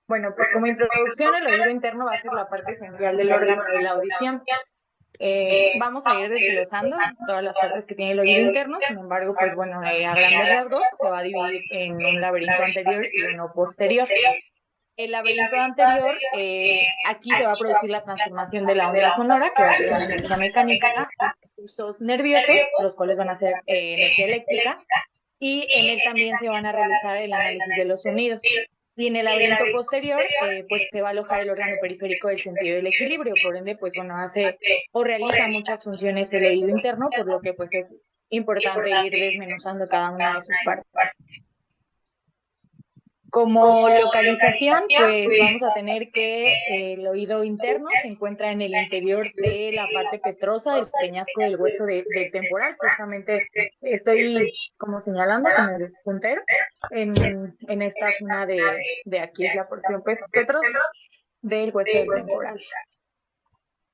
Bueno, pues como introducción, el oído interno va a ser la parte central del órgano de la audición. Vamos a ir desglosando todas las partes que tiene el oído interno. Sin embargo, pues bueno, a grandes rasgos se va a dividir en un laberinto anterior y uno posterior. El laberinto anterior, aquí se va a producir la transformación de la onda sonora, que va a ser una energía mecánica, impulsos nerviosos, los cuales van a ser energía eléctrica, y en él también se van a realizar el análisis de los sonidos. Y en el laberinto posterior, pues se va a alojar el órgano periférico del sentido del equilibrio, por ende, pues bueno, hace o realiza muchas funciones el oído interno, por lo que pues es importante ir desmenuzando cada una de sus partes. Como localización, pues vamos a tener que el oído interno se encuentra en el interior de la parte petrosa del peñasco del hueso del temporal. Justamente estoy como señalando con el puntero en esta zona de aquí, es la porción petrosa del hueso del temporal.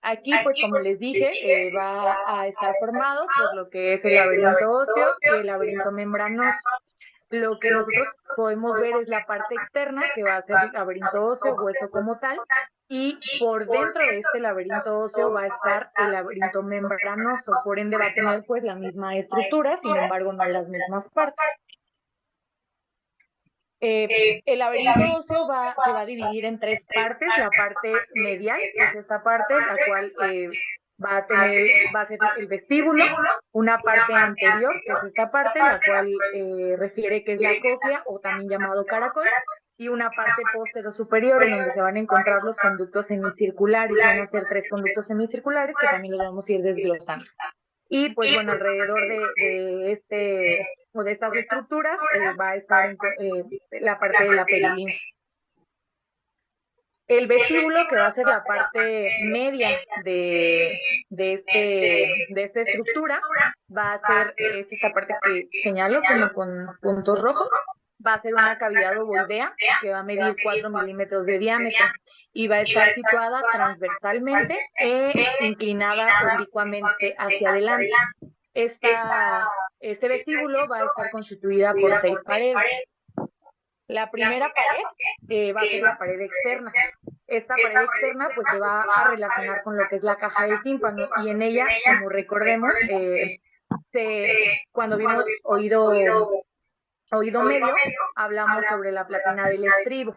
Aquí, pues como les dije, va a estar formado por lo que es el laberinto óseo y el laberinto membranoso. Lo que nosotros podemos ver es la parte externa, que va a ser el laberinto óseo, hueso como tal, y por dentro de este laberinto óseo va a estar el laberinto membranoso, por ende va a tener pues la misma estructura, sin embargo no las mismas partes. El laberinto óseo se va a dividir en tres partes. La parte medial, que es esta parte, la cual va a ser el vestíbulo, una parte anterior, que es esta parte, la cual refiere que es la cóclea o también llamado caracol, y una parte postero superior en donde se van a encontrar los conductos semicirculares. Van a ser tres conductos semicirculares que también los vamos a ir desglosando. Y pues bueno, alrededor de estas estructuras va a estar la parte de la perilinfa. El vestíbulo, que va a ser la parte media de esta estructura, va a ser esta parte que señalo como con puntos rojos. Va a ser una cavidad ovoidea que va a medir 4 milímetros de diámetro y va a estar situada transversalmente e inclinada oblicuamente hacia adelante. Este vestíbulo va a estar constituida por 6 paredes. La primera pared va a ser la pared externa. Esta pared externa pues se va a relacionar con lo que es la caja del tímpano y en ella, como recordemos, cuando vimos oído medio, hablamos sobre la platina del estribo.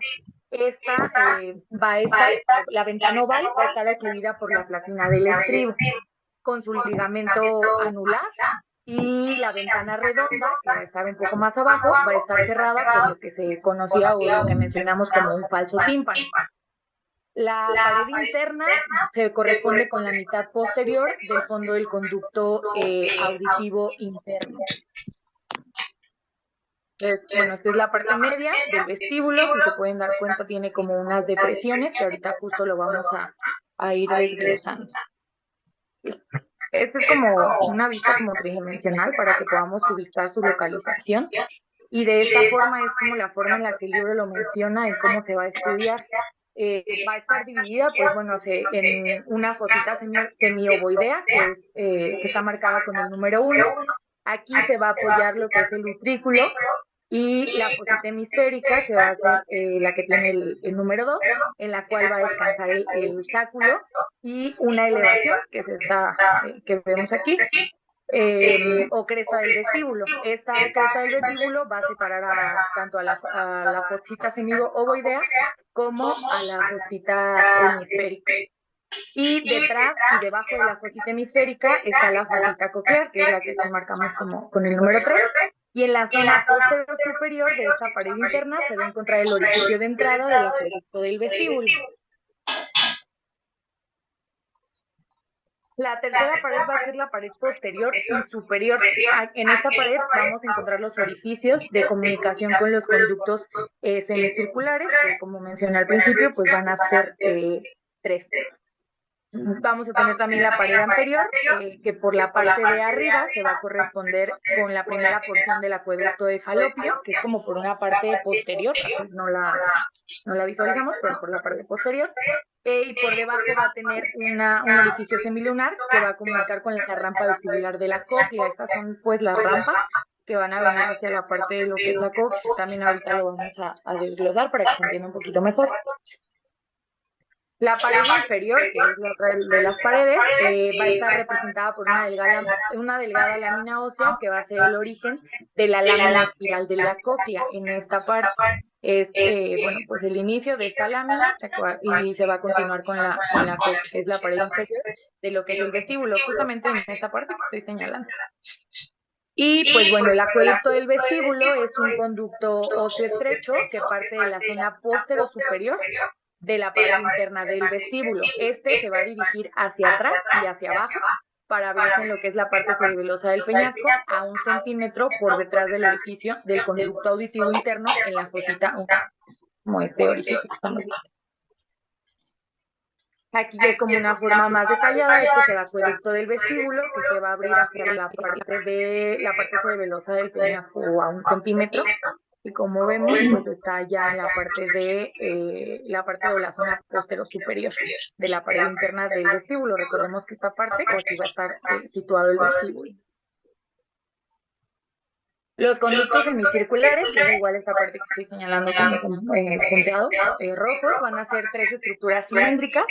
La ventana oval va a estar ocluida por la platina del estribo, con su ligamento anular, y la ventana redonda, que va a estar un poco más abajo, va a estar cerrada por lo que se conocía o lo que mencionamos como un falso tímpano. La pared interna se corresponde con la mitad posterior del fondo del conducto auditivo interno. Bueno, esta es la parte media del vestíbulo. Si se pueden dar cuenta, tiene como unas depresiones que ahorita justo lo vamos a ir desglosando. Este es como una vista como tridimensional para que podamos ubicar su localización, y de esta forma es como la forma en la que el libro lo menciona en cómo se va a estudiar. Va a estar dividida, pues bueno, en una fosita semiovoidea que está marcada con el número 1. Aquí se va a apoyar lo que es el utrículo, y la fosita hemisférica, que va a ser la que tiene el número 2, en la cual va a descansar el sáculo, y una elevación, que es esta que vemos aquí, o cresta del vestíbulo. Esta cresta del vestíbulo va a separar tanto a la fosita semiovoidea como a la fosita hemisférica. Y detrás y debajo de la fosita hemisférica está la fosita coclear, que es la que aquí marcamos como con el número 3. Y en la zona posterior superior de esta pared interna se va a encontrar el orificio de entrada del acueducto del vestíbulo. La tercera pared va a ser la pared posterior y superior. En esta pared vamos a encontrar los orificios de comunicación con los conductos semicirculares, que como mencioné al principio, pues van a ser 3. Vamos a tener también la pared anterior, que por la parte de arriba se va a corresponder con la primera porción del acueducto de Falopio, que es como por una parte posterior, no la visualizamos, pero por la parte posterior. Y por debajo va a tener un orificio semilunar que va a comunicar con la rampa vestibular de la cóclea. Estas son pues las rampas que van a venir hacia la parte de lo que es la cóclea. También ahorita lo vamos a desglosar para que se entienda un poquito mejor. La pared inferior, que es la otra de las paredes, va a estar representada por una delgada lámina ósea que va a ser el origen de la lámina espiral de la cóclea. En esta parte es, bueno, pues el inicio de esta lámina y se va a continuar con la cóclea, que es la pared inferior de lo que es el vestíbulo, justamente en esta parte que estoy señalando. Y pues bueno, el acueducto del vestíbulo es un conducto óseo estrecho que parte de la zona póstero superior de la pared interna del vestíbulo. Este se va a dirigir hacia atrás y hacia abajo para abrirse en lo que es la parte cerebelosa del peñasco a 1 centímetro por detrás del orificio del conducto auditivo interno en la fosita 1, como este orificio que estamos viendo. Aquí es como una forma más detallada. Este es el acueducto del vestíbulo que se va a abrir hacia la parte cerebelosa del peñasco a 1 centímetro. Y como vemos, pues está ya en la parte de la zona postero superior de la pared interna del vestíbulo. Recordemos que esta parte, pues aquí va a estar situado el vestíbulo. Los conductos semicirculares, que es igual esta parte que estoy señalando como punteados rojos, van a ser 3 estructuras cilíndricas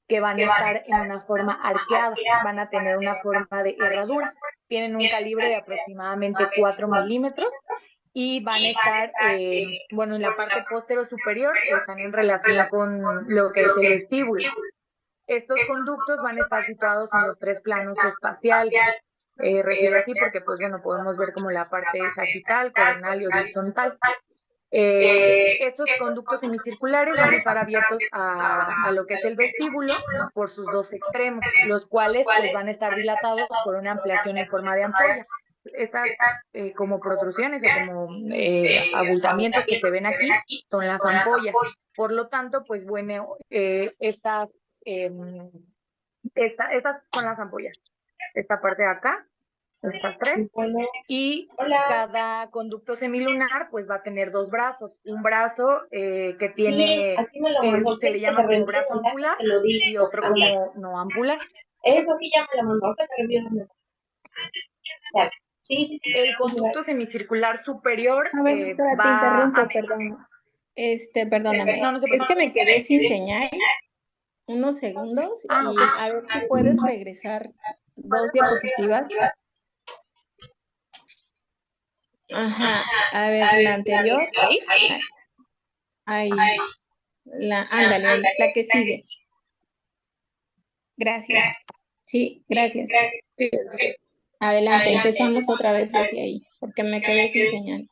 que van a estar en una forma arqueada, van a tener una forma de herradura, tienen un calibre de aproximadamente 4 milímetros y van a estar, bueno, en la parte postero superior están en relación con lo que es el vestíbulo. Estos conductos van a estar situados en los 3 planos espaciales. Refiero así porque, pues bueno, podemos ver como la parte sagital, coronal y horizontal. Estos conductos semicirculares van a estar abiertos a lo que es el vestíbulo por sus 2 extremos, los cuales pues, van a estar dilatados por una ampliación en forma de ampolla. Estas como protrusiones o como abultamientos que se ven aquí son las ampollas. Por lo tanto, pues bueno, estas son las ampollas. Esta parte de acá, estas 3, y cada conducto semilunar pues va a tener 2 brazos, un brazo que tiene, se le llama como brazo ampular y otro como no ampular. Eso sí ya me lo mandó, sí. El conducto semicircular superior a ver, espera, te interrumpo, perdón. Perdóname, no se es que me quedé sin señal unos segundos y a ver si puedes regresar 2 diapositivas. Ajá, a ver, la anterior. Ahí. Ándale, la que sigue. Gracias. Sí, gracias. Adelante, empezamos otra vez desde ahí, porque me quedé sin señal.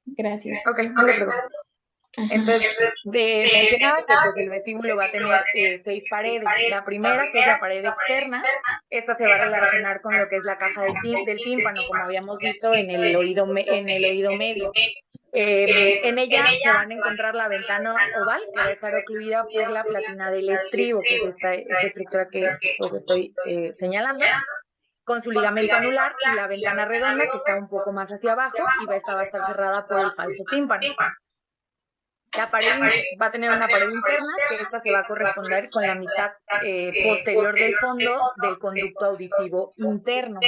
Gracias. Ok, no se preocupe. Entonces, mencionaba que pues, el vestíbulo va a tener 6 paredes. La primera, que es la pared externa, esta se va a relacionar con lo que es la caja del tímpano, como habíamos visto en el oído medio. En ella se van a encontrar la ventana oval, que va a estar ocluida por la platina del estribo, que es esta estructura que pues, estoy señalando, con su ligamento anular, y la ventana redonda, que está un poco más hacia abajo, y esta va a estar cerrada por el falso tímpano. La pared va a tener una pared interna, que esta se va a corresponder con la mitad posterior del fondo del conducto auditivo interno.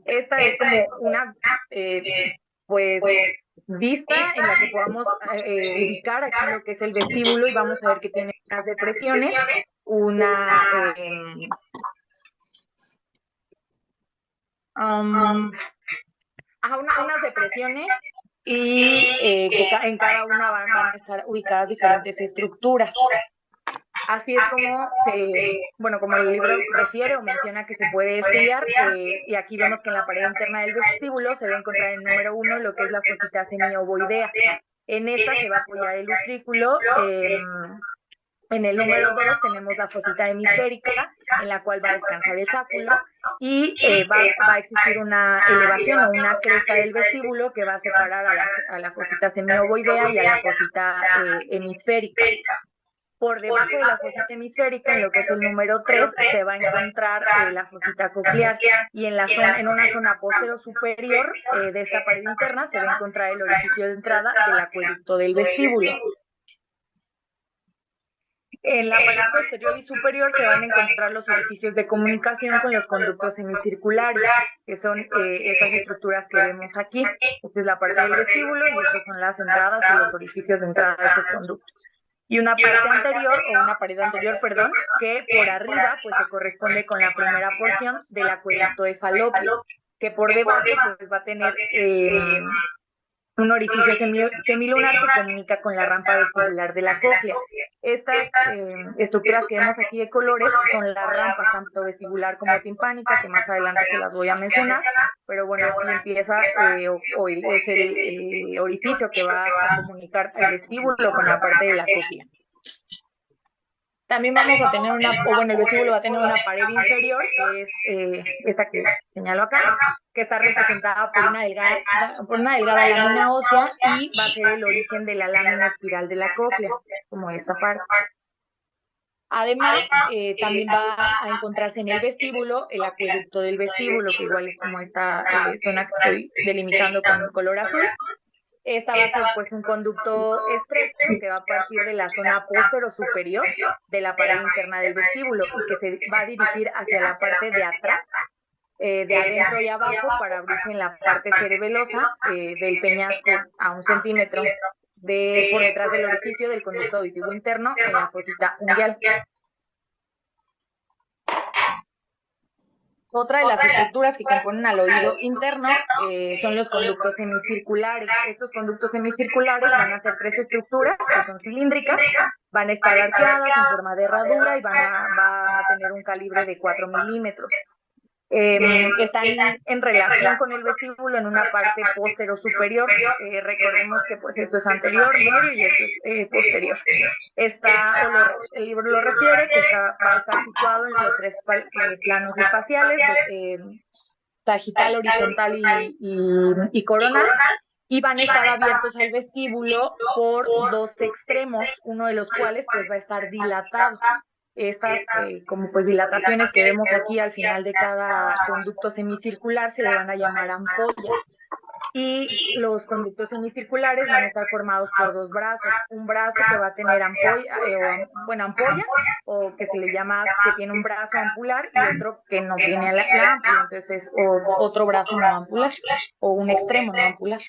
Esta es como una pues vista en la que podamos ubicar aquí lo que es el vestíbulo, y vamos a ver que tiene unas depresiones, unas depresiones, y que en cada una van a estar ubicadas diferentes estructuras. Así es como como el libro refiere o menciona que se puede estudiar, y aquí vemos que en la pared interna del vestíbulo se va a encontrar en número 1 lo que es la fosita semiovoidea. En esta se va a apoyar el utrículo. En el número 2 tenemos la fosita hemisférica, en la cual va a descansar el sáculo, y va a existir una elevación o una cresta del vestíbulo que va a separar a la fosita semiovoidea y a la fosita hemisférica. Por debajo de la fosita hemisférica, en lo que es el número 3, se va a encontrar la fosita coclear, y en una zona postero superior de esta pared interna se va a encontrar el orificio de entrada del acueducto del vestíbulo. En la pared posterior y superior se van a encontrar los orificios de comunicación con los conductos semicirculares, que son esas estructuras que vemos aquí. Esta es la parte del vestíbulo y estas son las entradas y los orificios de entrada de esos conductos. Y una parte anterior, o una pared anterior, perdón, que por arriba pues se corresponde con la primera porción del acueducto de Falopio, que por debajo pues va a tener un orificio semilunar que comunica con la rampa vestibular de la cóclea. Estas estructuras que vemos aquí de colores son las rampas tanto vestibular como timpánica, que más adelante se las voy a mencionar, pero bueno, aquí empieza es el orificio que va a comunicar el vestíbulo con la parte de la cóclea. También vamos a tener el vestíbulo va a tener una pared inferior, que es esta que señalo acá, que está representada por una delgada lámina ósea y va a ser el origen de la lámina espiral de la cóclea, como esta parte. Además, también va a encontrarse en el vestíbulo el acueducto del vestíbulo, que igual es como esta zona que estoy delimitando con color azul. Esta va a ser pues un conducto estrecho que va a partir de la zona póstero superior de la pared interna del vestíbulo y que se va a dirigir hacia la parte de atrás, de adentro y abajo, para abrirse en la parte cerebelosa del peñasco a 1 centímetro por detrás del orificio del conducto auditivo interno en la fosita unguial. Otra de las estructuras que componen al oído interno son los conductos semicirculares. Estos conductos semicirculares van a ser 3 estructuras que son cilíndricas, van a estar arqueadas en forma de herradura y van a tener un calibre de 4 milímetros. Están en relación con el vestíbulo en una parte póstero superior. Recordemos que pues esto es anterior, medio y esto es posterior. El libro lo refiere que va a estar situado en los 3 planos espaciales, sagital, horizontal y coronal, y van a estar abiertos al vestíbulo por 2 extremos, uno de los cuales pues va a estar dilatado. Estas como pues dilataciones que vemos aquí al final de cada conducto semicircular se le van a llamar ampollas. Y los conductos semicirculares van a estar formados por 2 brazos. Un brazo que va a tener ampolla, o que se le llama, que tiene un brazo ampular, y otro que no tiene la ámpula, entonces es otro brazo no ampular, o un extremo no ampular.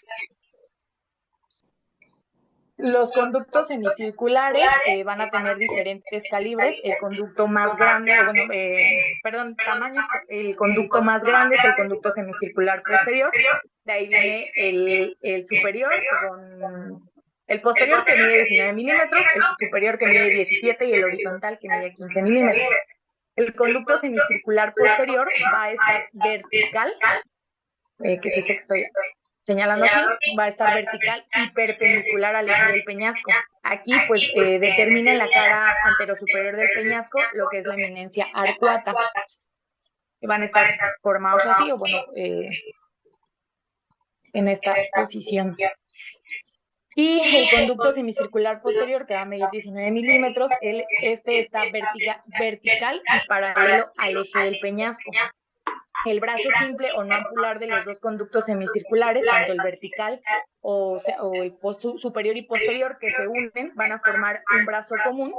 Los conductos semicirculares van a tener diferentes calibres. El conducto más grande, tamaños, el conducto más grande es el conducto semicircular posterior. De ahí viene el superior, el posterior que mide 19 milímetros, el superior que mide 17 y el horizontal que mide 15 milímetros. El conducto semicircular posterior va a estar vertical, que es este que estoy señalando aquí, va a estar vertical y perpendicular al eje del peñasco. Aquí pues determina en la cara anterosuperior del peñasco lo que es la eminencia arcuata. Van a estar formados así, en esta posición. Y el conducto semicircular posterior, que va a medir 19 milímetros, este está vertical y paralelo al eje del peñasco. El brazo simple o no ampular de los 2 conductos semicirculares, tanto el vertical o el superior y posterior que se unen, van a formar un brazo común,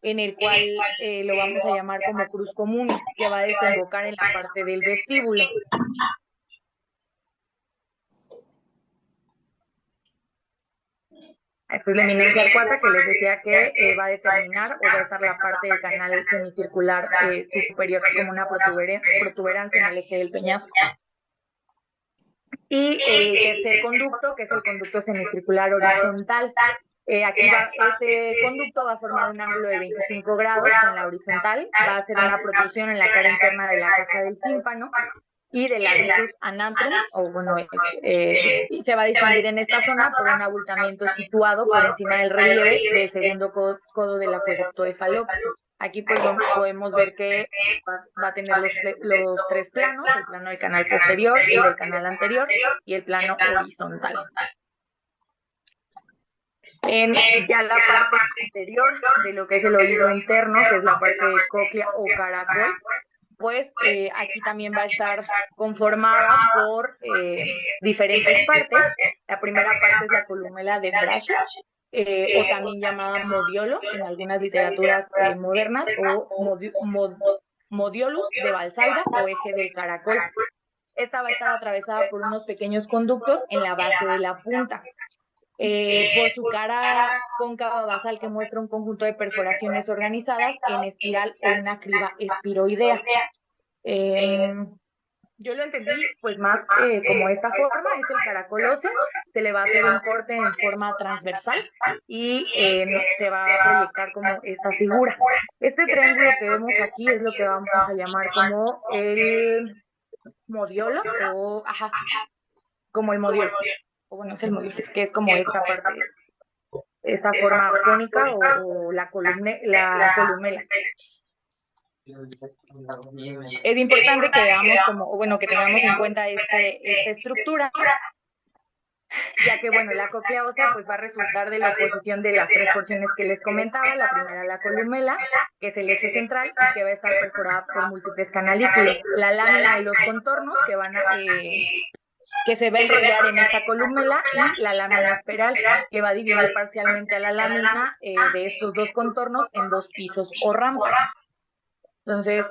en el cual lo vamos a llamar como cruz común, que va a desembocar en la parte del vestíbulo. Esta es la eminencia arcuata que les decía que va a determinar o va a estar la parte del canal semicircular superior como una protuberancia en el eje del peñasco. Y el tercer conducto, que es el conducto semicircular horizontal. Este conducto va a formar un ángulo de 25 grados con la horizontal, va a hacer una protrusión en la cara interna de la caja del tímpano y del labicus anantrum, y se va a distinguir en esta zona por un abultamiento situado por encima del relieve del segundo codo del acueducto de Falopio. Aquí pues podemos ver que va a tener los 3 planos, el plano del canal posterior, el del canal anterior y el plano horizontal. En ya la parte superior de lo que es el oído interno, que es la parte de cóclea o caracol, pues aquí también va a estar conformada por diferentes partes. La primera parte es la columela de Brasher, o también llamada modiolo en algunas literaturas modernas, o modiolus de Valsalva o eje del caracol. Esta va a estar atravesada por unos pequeños conductos en la base de la punta. Por su cara cóncava basal, que muestra un conjunto de perforaciones organizadas en espiral o una criba espiroidea. Yo lo entendí pues más como esta forma, es el caracol óseo, se le va a hacer un corte en forma transversal y se va a proyectar como esta figura. Este triángulo que vemos aquí es lo que vamos a llamar como el modiolo, o como el modiolo, o bueno, es el modiolo, que es como esta parte, esta forma cónica o la columela. Es importante que veamos que tengamos en cuenta esta estructura, ya que bueno, la cóclea ósea pues va a resultar de la oposición de las tres porciones que les comentaba. La primera, la columela, que es el eje central y que va a estar perforada por múltiples canalículos. La lámina de los contornos que se va a enrollar en esta columela, y la lámina espiral, que va a dividir parcialmente a la lámina de estos dos contornos en dos pisos o rampas. Entonces,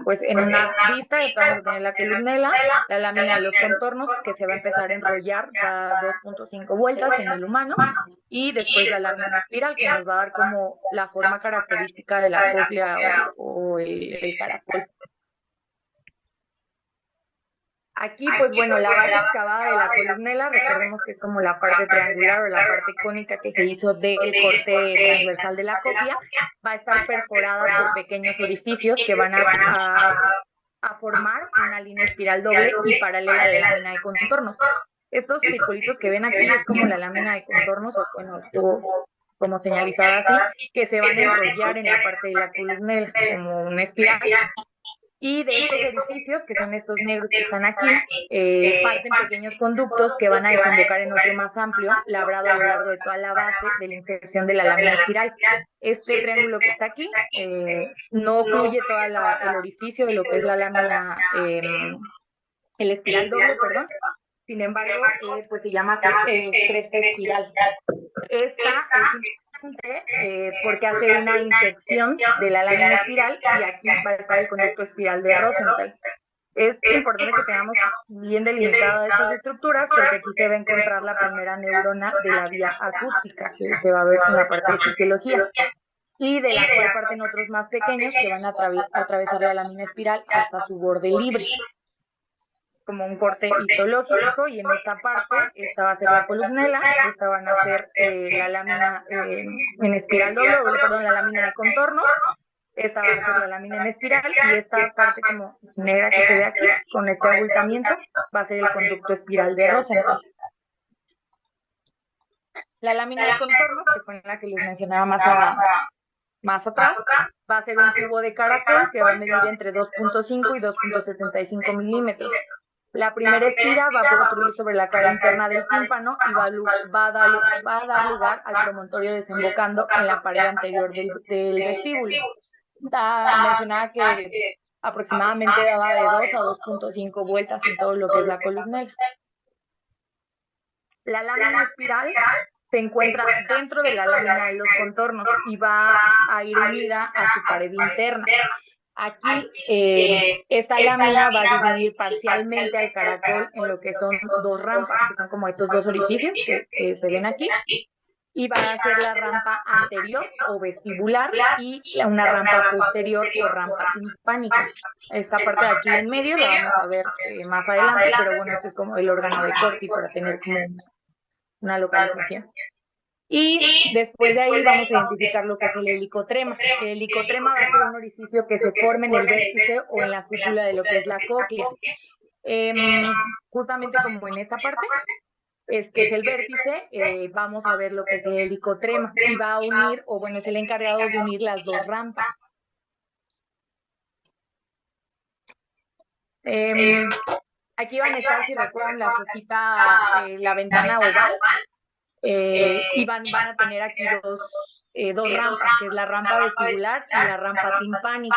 pues en una vista vamos a tener la columela, la lámina de los contornos, que se va a empezar a enrollar cada 2.5 vueltas en el humano, y después la lámina espiral, que nos va a dar como la forma característica de la cóclea o el caracol. Aquí, pues bueno, la base excavada de la columela, recordemos que es como la parte triangular o la parte cónica que se hizo del corte transversal de la cóclea, va a estar perforada por pequeños orificios que van a formar una línea espiral doble y paralela de la lámina de contornos. Estos circulitos que ven aquí es como la lámina de contornos, o bueno, estuvo como señalizada así, que se van a enrollar en la parte de la columela como una espiral. Y de estos orificios, que son estos negros que están aquí, parten pequeños conductos que van a desembocar en otro más amplio, labrado a lo largo de toda la base de la inserción de la lámina espiral. Este triángulo que está aquí no ocluye todo el orificio de lo que es la lámina, el espiral doble, perdón. Sin embargo, pues se llama cresta espiral. Esta es importante porque hace una intersección de la lámina espiral, y aquí va a estar el conducto espiral de Rosenthal. Es importante que tengamos bien delimitadas estas estructuras, porque aquí se va a encontrar la primera neurona de la vía acústica, que se va a ver en la parte de fisiología, y de la cual parten otros más pequeños que van a atravesar la lámina espiral hasta su borde libre, como un corte histológico. Y en esta parte, esta va a ser la columela, esta van a ser la lámina en espiral doble, perdón, la lámina de contorno, esta va a ser la lámina en espiral, y esta parte como negra que se ve aquí, con este abultamiento, va a ser el conducto espiral de Rosenthal. La lámina de contorno, que fue la que les mencionaba más atrás, va a ser un tubo de caracol que va a medir entre 2.5 y 2.75 milímetros. La primera espira va a construir sobre la cara interna del tímpano y va a dar lugar al promontorio desembocando en la pared anterior del vestíbulo. Mencionaba que aproximadamente daba de 2 a 2.5 vueltas en todo lo que es la columela. La lámina espiral se encuentra dentro de la lámina de los contornos y va a ir unida a su pared interna. Aquí esta lámina va a dividir parcialmente al caracol en lo que son dos rampas, que son como estos dos orificios que se ven aquí, y va a ser la rampa anterior o vestibular y una rampa posterior o rampa timpánica. Esta parte de aquí en medio la vamos a ver más adelante, pero bueno, esto es como el órgano de Corti para tener como una localización. Y después de ahí vamos a identificar lo que es el helicotrema. El helicotrema va a ser un orificio que se forma en el vértice o en la cúpula de lo que es la cóclea. Justamente como en esta parte, que es el vértice, vamos a ver lo que es el helicotrema, y va a unir, o bueno, es el encargado de unir las dos rampas. Aquí van a estar, si recuerdan, la fosita, la ventana oval, y van a tener aquí dos rampas, que es la rampa vestibular y la rampa timpánica.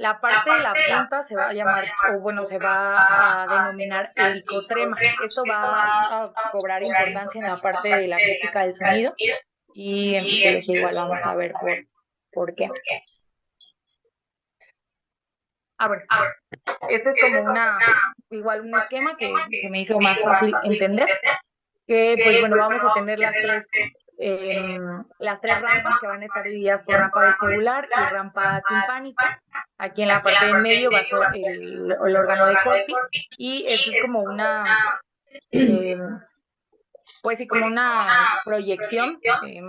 La parte de la punta se va a llamar, o bueno, se va a denominar helicotrema. Esto va a cobrar importancia en la parte de la acústica del sonido y en fisiología igual vamos a ver por qué. A ver, este es como igual un esquema que se me hizo más fácil entender, que pues bueno, vamos a tener las tres rampas que van a estar divididas por rampa vestibular y rampa timpánica. Aquí en la parte de en medio va a ser el órgano de Corti y esto es como pues sí, como una proyección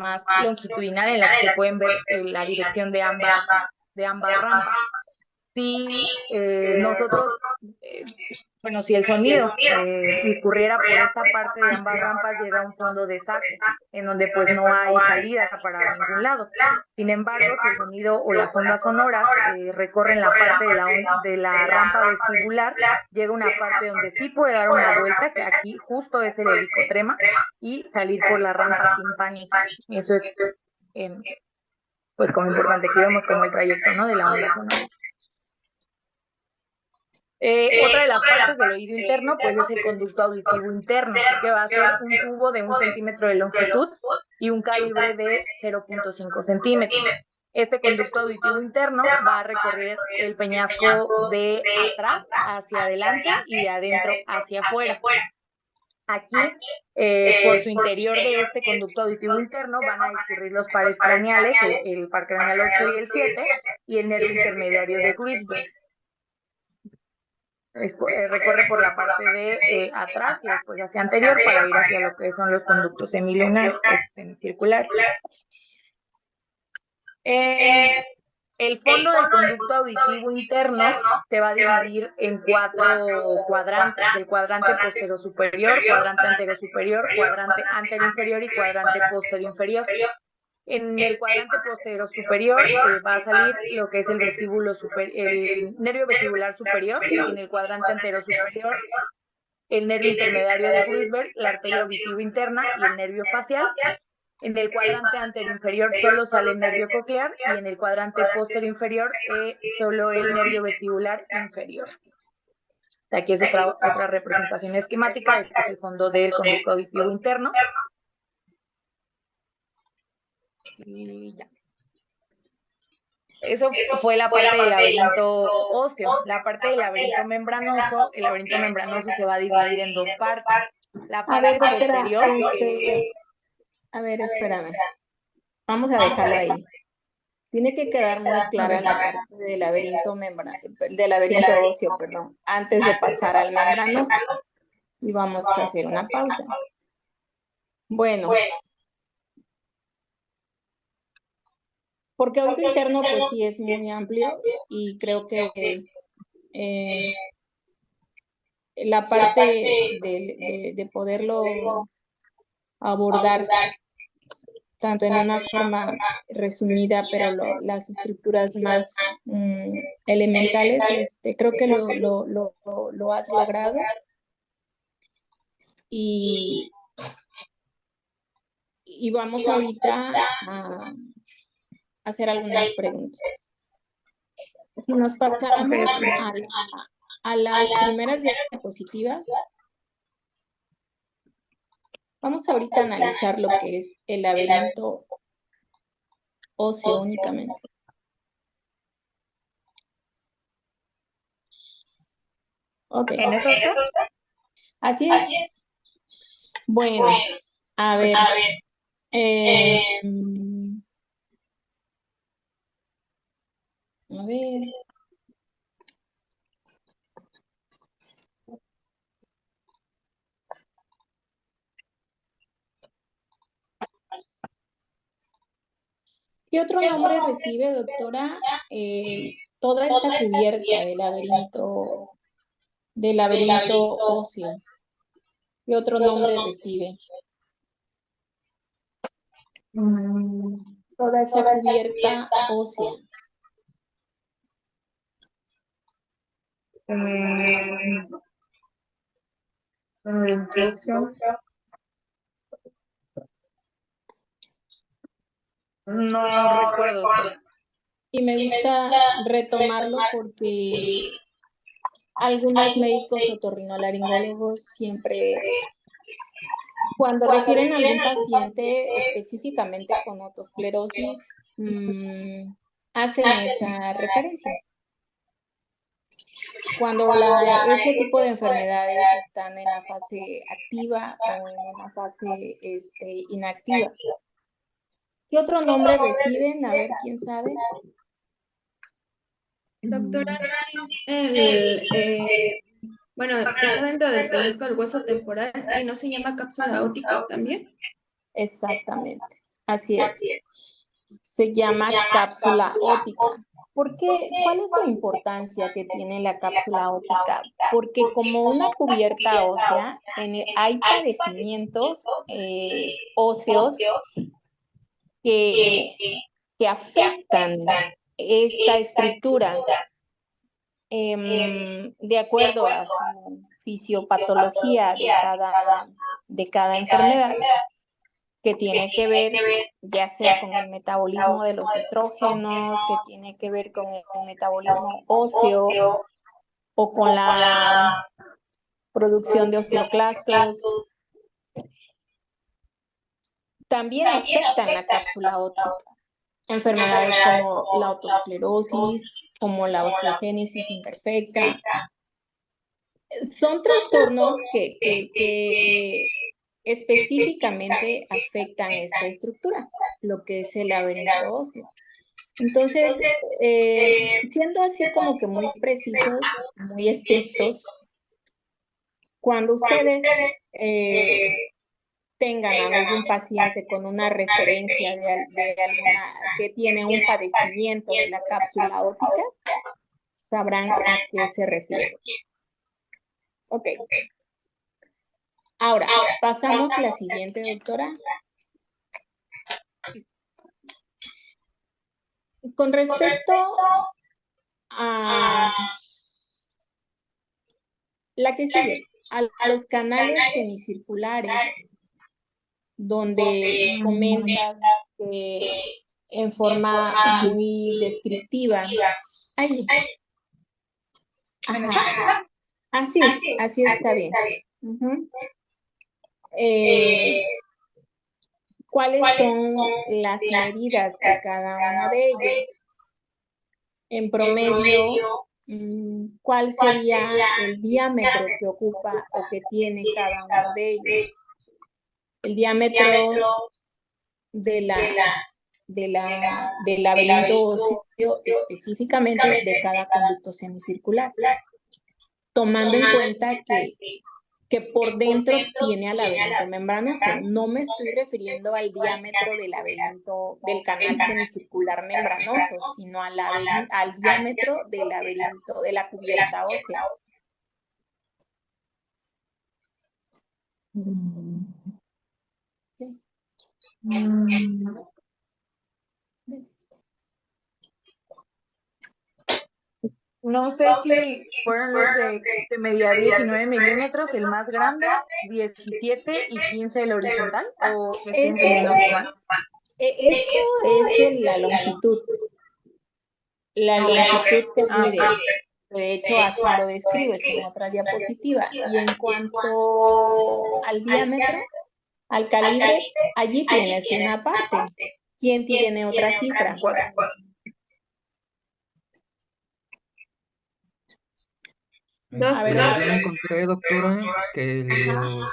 más longitudinal en la que se pueden ver la dirección de ambas rampas. Si nosotros, bueno, si el sonido discurriera por esta parte de ambas rampas, llega a un fondo de saco, en donde pues no hay salida para ningún lado. Sin embargo, si el sonido o las ondas sonoras recorren la parte de la rampa vestibular, llega una parte donde sí puede dar una vuelta, que aquí justo es el helicotrema, y salir por la rampa timpánica. Eso es, pues como importante, que vemos como el trayecto, ¿no?, de la onda sonora. Otra de las partes del oído interno, pues es el conducto auditivo interno, que va a ser un tubo de 1 centímetro de longitud y un calibre de 0.5 centímetros. Este conducto auditivo interno va a recorrer el peñasco de atrás hacia adelante y de adentro hacia afuera. Aquí, por su interior de este conducto auditivo interno, van a discurrir los pares craneales, el par craneal 8 y el 7, y el nervio intermediario de Greenberg. Recorre por la parte de atrás y después hacia anterior para ir hacia lo que son los conductos semilunares, semicirculares. El fondo del conducto auditivo interno se va a dividir en 4 cuadrantes: el cuadrante posterior superior, cuadrante anterior superior, cuadrante anterior inferior y cuadrante posterior inferior. En el cuadrante posterior superior va a salir lo que es el nervio vestibular superior, y en el cuadrante anterior superior el nervio intermediario de Greenberg, la arteria auditiva interna y el nervio facial. En el cuadrante anterior inferior solo sale el nervio coclear y en el cuadrante posterior inferior solo el nervio vestibular inferior. Aquí es otra representación esquemática. Este es el fondo del conducto auditivo interno. Y ya. Eso fue la parte del laberinto óseo. La parte del laberinto membranoso, el laberinto membranoso se va a dividir en 2 partes. La parte posterior... A ver, espérame. Vamos a dejarlo ahí. Tiene que quedar muy clara la parte del laberinto óseo, perdón, antes de pasar al membranoso. Y vamos a hacer una pausa. Bueno. Porque oído interno, pues sí es muy amplio y creo que la parte de poderlo abordar tanto en una forma resumida, pero las estructuras más elementales, creo que lo has logrado. Y vamos ahorita a hacer algunas preguntas. Si nos pasamos a las primeras diapositivas, vamos ahorita a analizar lo que es el laberinto óseo únicamente. Ok. Así es. Bueno, a ver. A ver. ¿Qué otro nombre recibe, doctora, toda esta cubierta del laberinto óseo? ¿Qué otro nombre recibe? Toda esta cubierta ósea. No recuerdo. Y me gusta retomarlo porque algunos médicos otorrinolaringólogos siempre, cuando refieren a algún paciente específicamente con otosclerosis, hacen esa referencia. Cuando ese tipo de enfermedades están en la fase activa o en una fase inactiva. ¿Qué otro nombre reciben? A ver, ¿quién sabe? Doctora, bueno, está dentro del peñasco del hueso temporal y no se llama cápsula óptica también. Exactamente, así es. Se llama cápsula óptica. ¿Por qué? ¿Cuál es la importancia que tiene la cápsula óptica? Porque como una cubierta ósea, hay padecimientos óseos que afectan esta estructura de acuerdo a su fisiopatología de cada enfermedad, que tiene que ver ya sea con el metabolismo de los estrógenos, que tiene que ver con el metabolismo óseo o con la producción de osteoclastos. También afectan la cápsula óptica. Enfermedades como la otosclerosis, como la osteogénesis imperfecta. Son trastornos que específicamente afectan esta estructura, lo que es el laberinto óseo. Entonces, siendo así como que muy precisos, muy estrictos, cuando ustedes tengan a algún paciente con una referencia de alguna que tiene un padecimiento de la cápsula óptica, sabrán a qué se refiere. Ok. Ahora, pasamos a la siguiente, doctora. Con respecto a la que sigue, a los canales semicirculares, donde comentas que en forma muy descriptiva. Ay. Ajá. Así está bien. ¿Cuáles son las medidas de cada uno de ellos? En promedio, ¿cuál sería el diámetro que ocupa o que tiene cada uno de ellos? El diámetro del laberinto óseo, específicamente de cada conducto semicircular, tomando en cuenta que por dentro tiene al laberinto membranoso. No me estoy refiriendo al diámetro del laberinto del canal semicircular membranoso, sino al diámetro del laberinto de la cubierta ósea. Sí. No sé si fueron los de medida 19 milímetros, el más grande, 17 y 15 el horizontal, o me estoy entendiendo mal. Esto es la longitud. La longitud que mide. De hecho, así lo describes en otra diapositiva. Y en cuanto al diámetro, al calibre, allí tienes una parte. ¿Quién tiene otra cifra? A ver, yo encontré, doctora, que los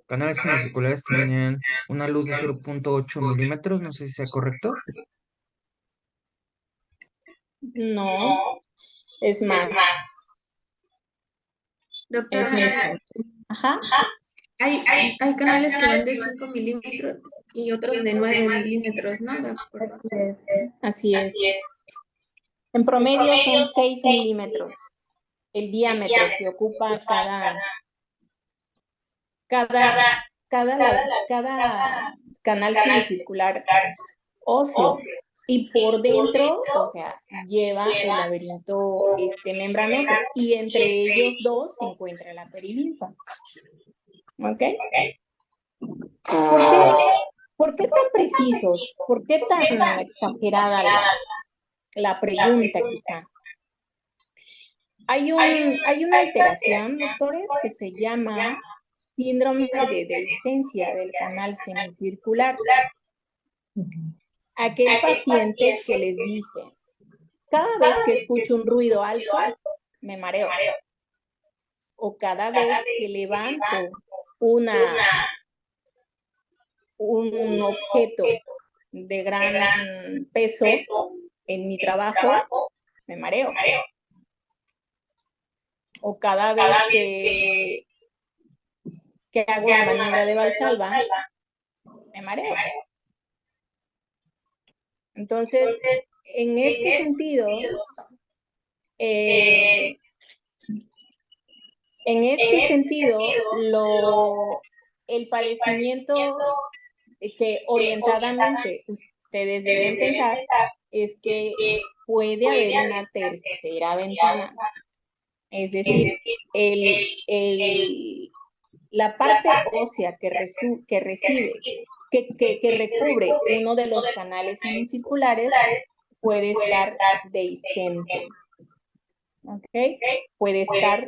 canales semicirculares tenían una luz de 0.8 milímetros, no sé si sea correcto. No, es más. Doctora, ajá. Hay canales que van de 5 milímetros y otros de 9 milímetros, ¿no? De acuerdo. Así es. En promedio son 6 milímetros el diámetro que ocupa cada canal semicircular óseo. Y por dentro, o sea, lleva el laberinto membranoso. Y entre ellos dos se encuentra la perilinfa. ¿Ok? ¿Por qué tan precisos? ¿Por qué tan exagerada la pregunta quizá. Hay una alteración, doctores, que se llama síndrome de dehiscencia del canal semicircular. Aquel paciente que les dice, cada vez que escucho un ruido alto, me mareo. O cada vez que levanto un objeto de gran peso en mi trabajo, me mareo. O cada vez que hago la maniobra de Valsalva, me mareo. Entonces, en este sentido, el padecimiento que orientadamente ustedes deben pensar es que puede haber una tercera ventana. Es decir, la parte ósea que recubre uno de los canales semicirculares puede estar dehiscente. ¿Ok? Puede estar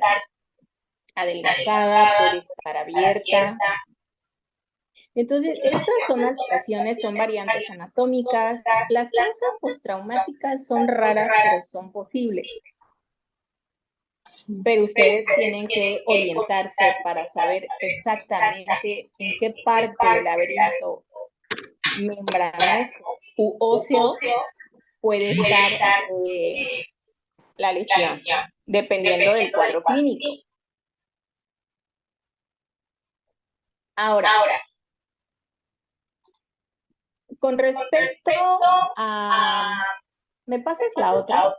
adelgazada, puede estar abierta. Entonces, estas son alteraciones, son variantes anatómicas. Las causas postraumáticas son raras, pero son posibles. Pero ustedes tienen que orientarse para saber exactamente en qué parte del laberinto membranoso u óseo puede estar la lesión, dependiendo del cuadro clínico. Ahora, con respecto a... ¿Me pasas la otra?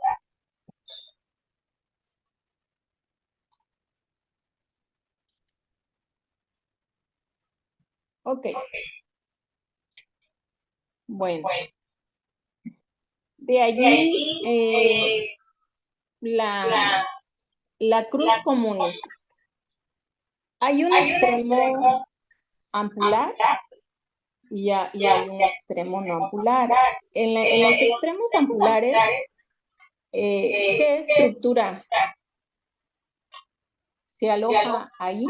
Ok. Bueno. De allí, la cruz común. Hay un extremo ampular y hay un extremo no ampular. En los extremos ampulares, ¿qué estructura se aloja ahí?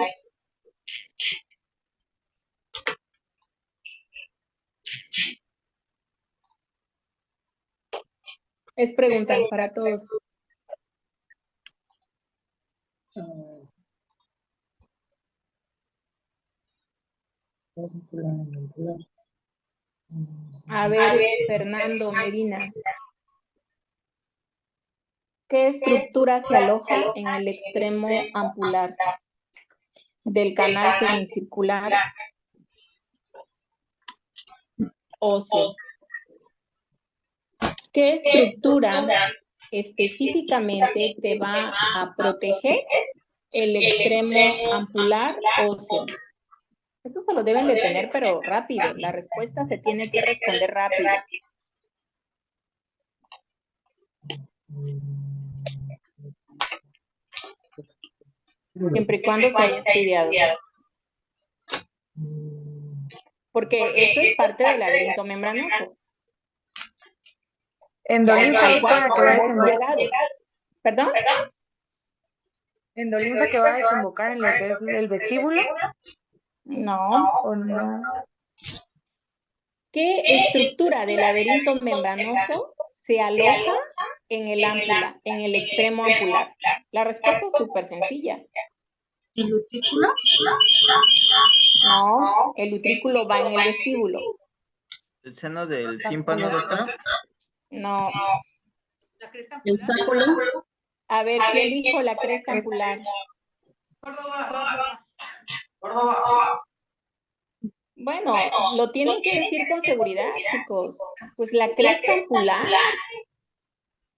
Es pregunta para todos. A ver, Fernando Medina. ¿Qué estructura se aloja en el extremo ampular del canal semicircular óseo? ¿Qué estructura específicamente te va a proteger el extremo ampular óseo? Esto se lo deben de tener, pero rápido. La respuesta se tiene que responder rápido. Siempre y cuando se haya estudiado. Porque esto es parte del laberinto membranoso. Endolinfa que va a desembocar. ¿Perdón? Endolinfa que va a desembocar en lo que es el vestíbulo. No. ¿O no? ¿Qué estructura del laberinto membranoso se aloja en el ámpula, en el extremo ampular? La respuesta es súper sencilla. ¿El utrículo? No, el utrículo va en el vestíbulo. ¿El seno del tímpano, doctora? No. ¿El sáculo? A ver, ¿quién dijo la cresta ampular? Bueno, lo tienen que decir con seguridad, chicos. Pues la cresta ampular.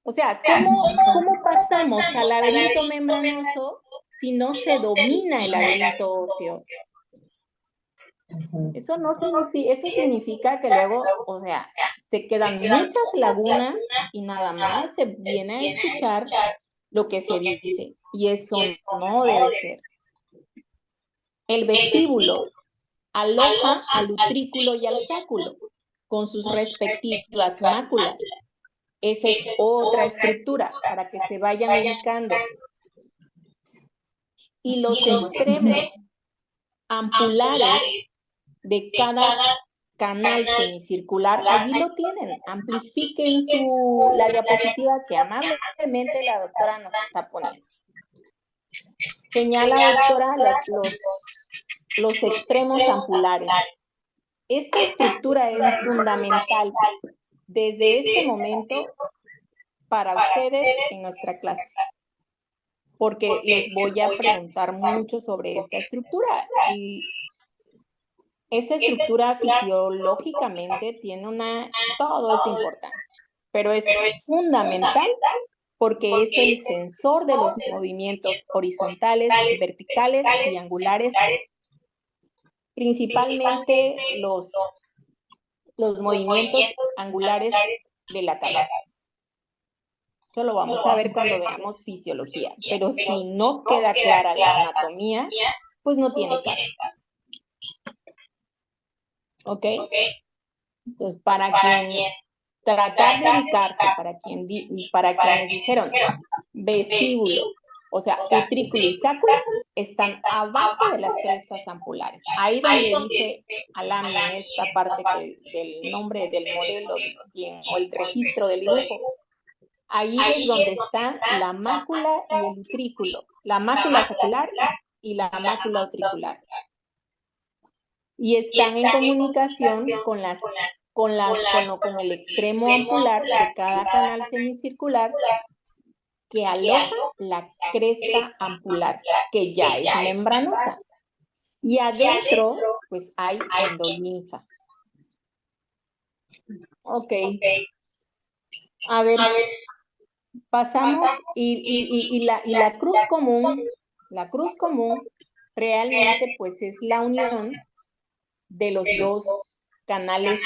O sea, ¿cómo pasamos al laberinto membranoso si no se domina el laberinto óseo? Eso significa que luego, o sea, se quedan muchas lagunas y nada más se viene a escuchar lo que se dice. Y eso no debe ser. El vestíbulo aloja al utrículo y al sáculo con sus respectivas máculas. Esa es otra estructura para que se vayan ubicando. Y los extremos ampulares de cada canal semicircular, allí lo tienen. Amplifiquen la diapositiva que amablemente la doctora nos está poniendo. Señala, doctora, los extremos ampulares. Esta estructura es fundamental desde este momento para ustedes en nuestra clase, porque les voy a preguntar mucho sobre esta estructura. Y esta estructura fisiológicamente tiene todo es de importancia, pero es fundamental porque es el sensor de los movimientos horizontales, verticales y angulares, principalmente los movimientos angulares de la cabeza. Eso lo vamos a ver cuando veamos fisiología, pero si no queda clara la anatomía, pues no tiene caso. ¿Ok? Entonces, para quien tratar de ubicarse, para quienes dijeron vestíbulo, o sea, utrículo y sácula, están abajo de las crestas ampulares. Ahí donde dice Alami, esta parte del nombre del modelo o el registro del dibujo, ahí es donde está la mácula y el utrículo, la mácula sacular y la mácula utricular. Y están en comunicación con el extremo ampular de cada canal semicircular que aloja la cresta ampular, que ya es membranosa. Y adentro, pues hay endolinfa. Ok. A ver, pasamos y la cruz común realmente pues es la unión de los dos canales,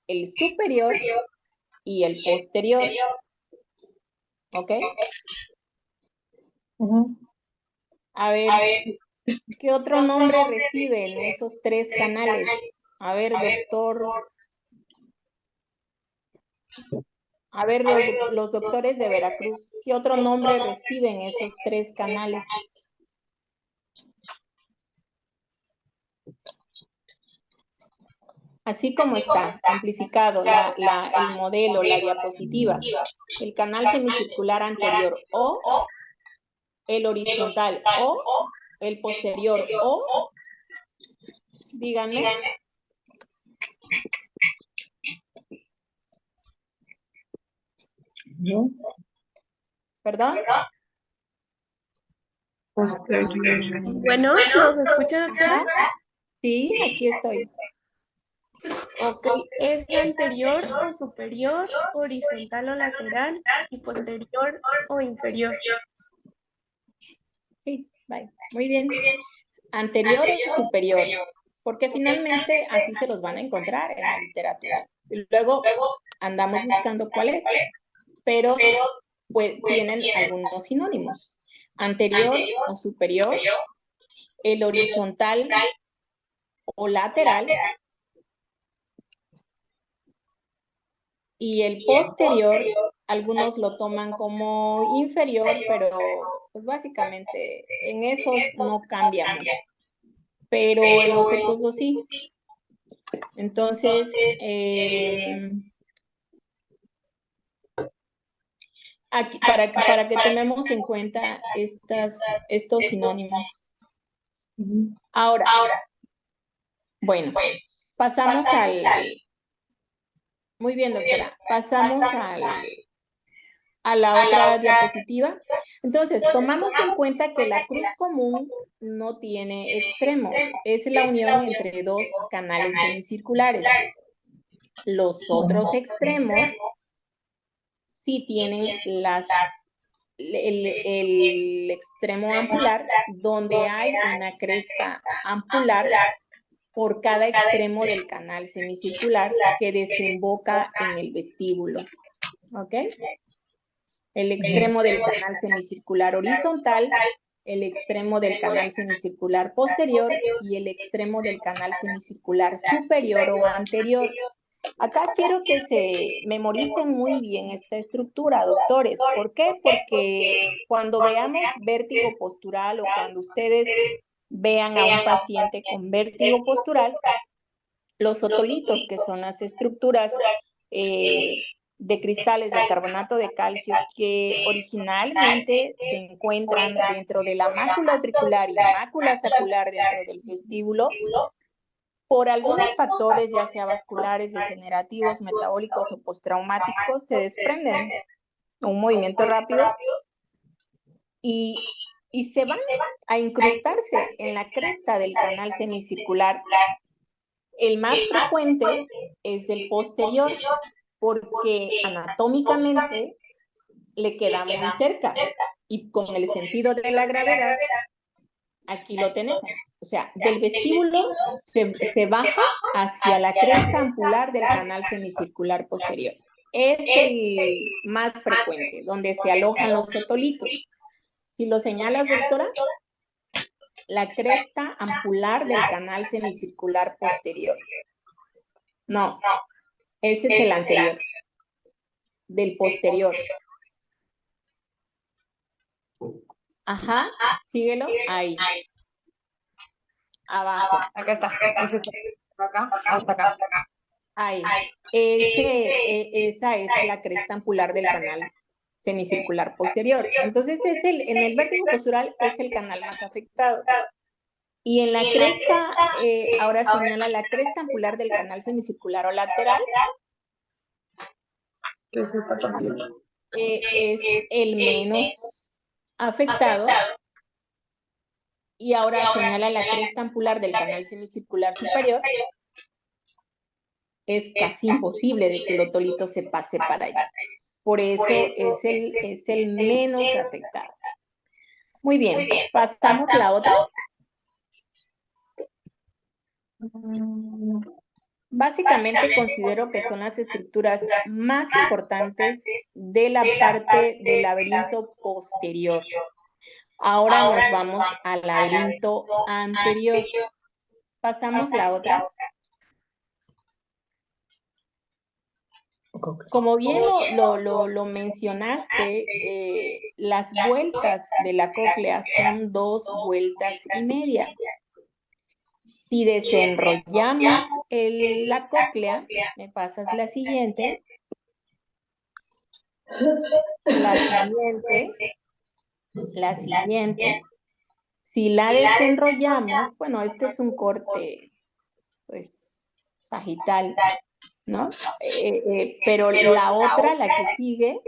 el superior y el posterior. ¿Ok? A ver, ¿qué otro nombre reciben esos tres canales? A ver, doctor. A ver, los doctores de Veracruz, ¿qué otro nombre reciben esos tres canales? Así como está amplificado el modelo, la diapositiva, el canal semicircular anterior o el horizontal o el posterior o, díganme. ¿No? ¿Perdón? Bueno, ¿nos escucha, doctora? Sí, aquí estoy. Ok, ¿es anterior o superior, horizontal o lateral y posterior o inferior? Sí, bye. Muy bien. Anterior o superior, porque finalmente así se los van a encontrar en la literatura. Y luego andamos buscando cuál es, pero pues, tienen algunos sinónimos. Anterior o superior, el horizontal o lateral, y el posterior, algunos lo toman como inferior, pero pues básicamente en esos no cambia mucho. Pero en los otros dos sí. Entonces, aquí, para que tomemos en cuenta estos sinónimos. Ahora, bueno, pasamos muy bien, doctora, pasamos a la otra diapositiva. Entonces, tomamos en cuenta que la cruz común no tiene extremo, es la unión entre dos canales semicirculares. Los otros extremos sí tienen el extremo ampular, donde hay una cresta ampular por cada extremo del canal semicircular que desemboca en el vestíbulo. ¿Ok? El extremo del canal semicircular horizontal, el extremo del canal semicircular posterior y el extremo del canal semicircular superior o anterior. Acá quiero que se memoricen muy bien esta estructura, doctores. ¿Por qué? Porque cuando veamos vértigo postural o cuando ustedes vean a un paciente con vértigo postural, los otolitos, que son las estructuras de cristales de carbonato de calcio que originalmente se encuentran dentro de la mácula auricular y mácula saccular dentro del vestíbulo, por algunos factores, ya sea vasculares, degenerativos, metabólicos o postraumáticos, se desprenden un movimiento rápido y se van a incrustarse en la cresta del canal semicircular. El más frecuente es del posterior, porque anatómicamente le queda muy cerca y con el sentido de la gravedad, aquí lo tenemos. O sea, del vestíbulo se baja hacia la cresta ampular del canal semicircular posterior. Es el más frecuente, donde se alojan los otolitos. Si lo señalas, doctora, la cresta ampular del canal semicircular posterior. No, ese es el anterior, del posterior. Ajá, síguelo, ahí. Abajo. Acá está. Acá, hasta acá. Ahí. Esa es la cresta ampular del canal semicircular posterior. Entonces, en el vértigo postural es el canal más afectado. Y en la cresta, ahora señala la cresta ampular del canal semicircular o lateral. ¿Qué es esta parte? Es el menos afectado. Y ahora señala la cresta ampular del canal semicircular superior. Es casi imposible de que el otolito se pase para allá. Por eso es el menos afectado. Muy bien, pasamos la otra. Básicamente considero que son las estructuras más importantes de la parte del laberinto posterior. Ahora nos vamos al laberinto anterior. Pasamos la otra. Como bien lo mencionaste, las vueltas de la cóclea son 2 vueltas y media. Si desenrollamos la cóclea, me pasas la siguiente. La siguiente. Si la desenrollamos, bueno, este es un corte, pues, sagital, ¿no? Pero la otra, la que sigue,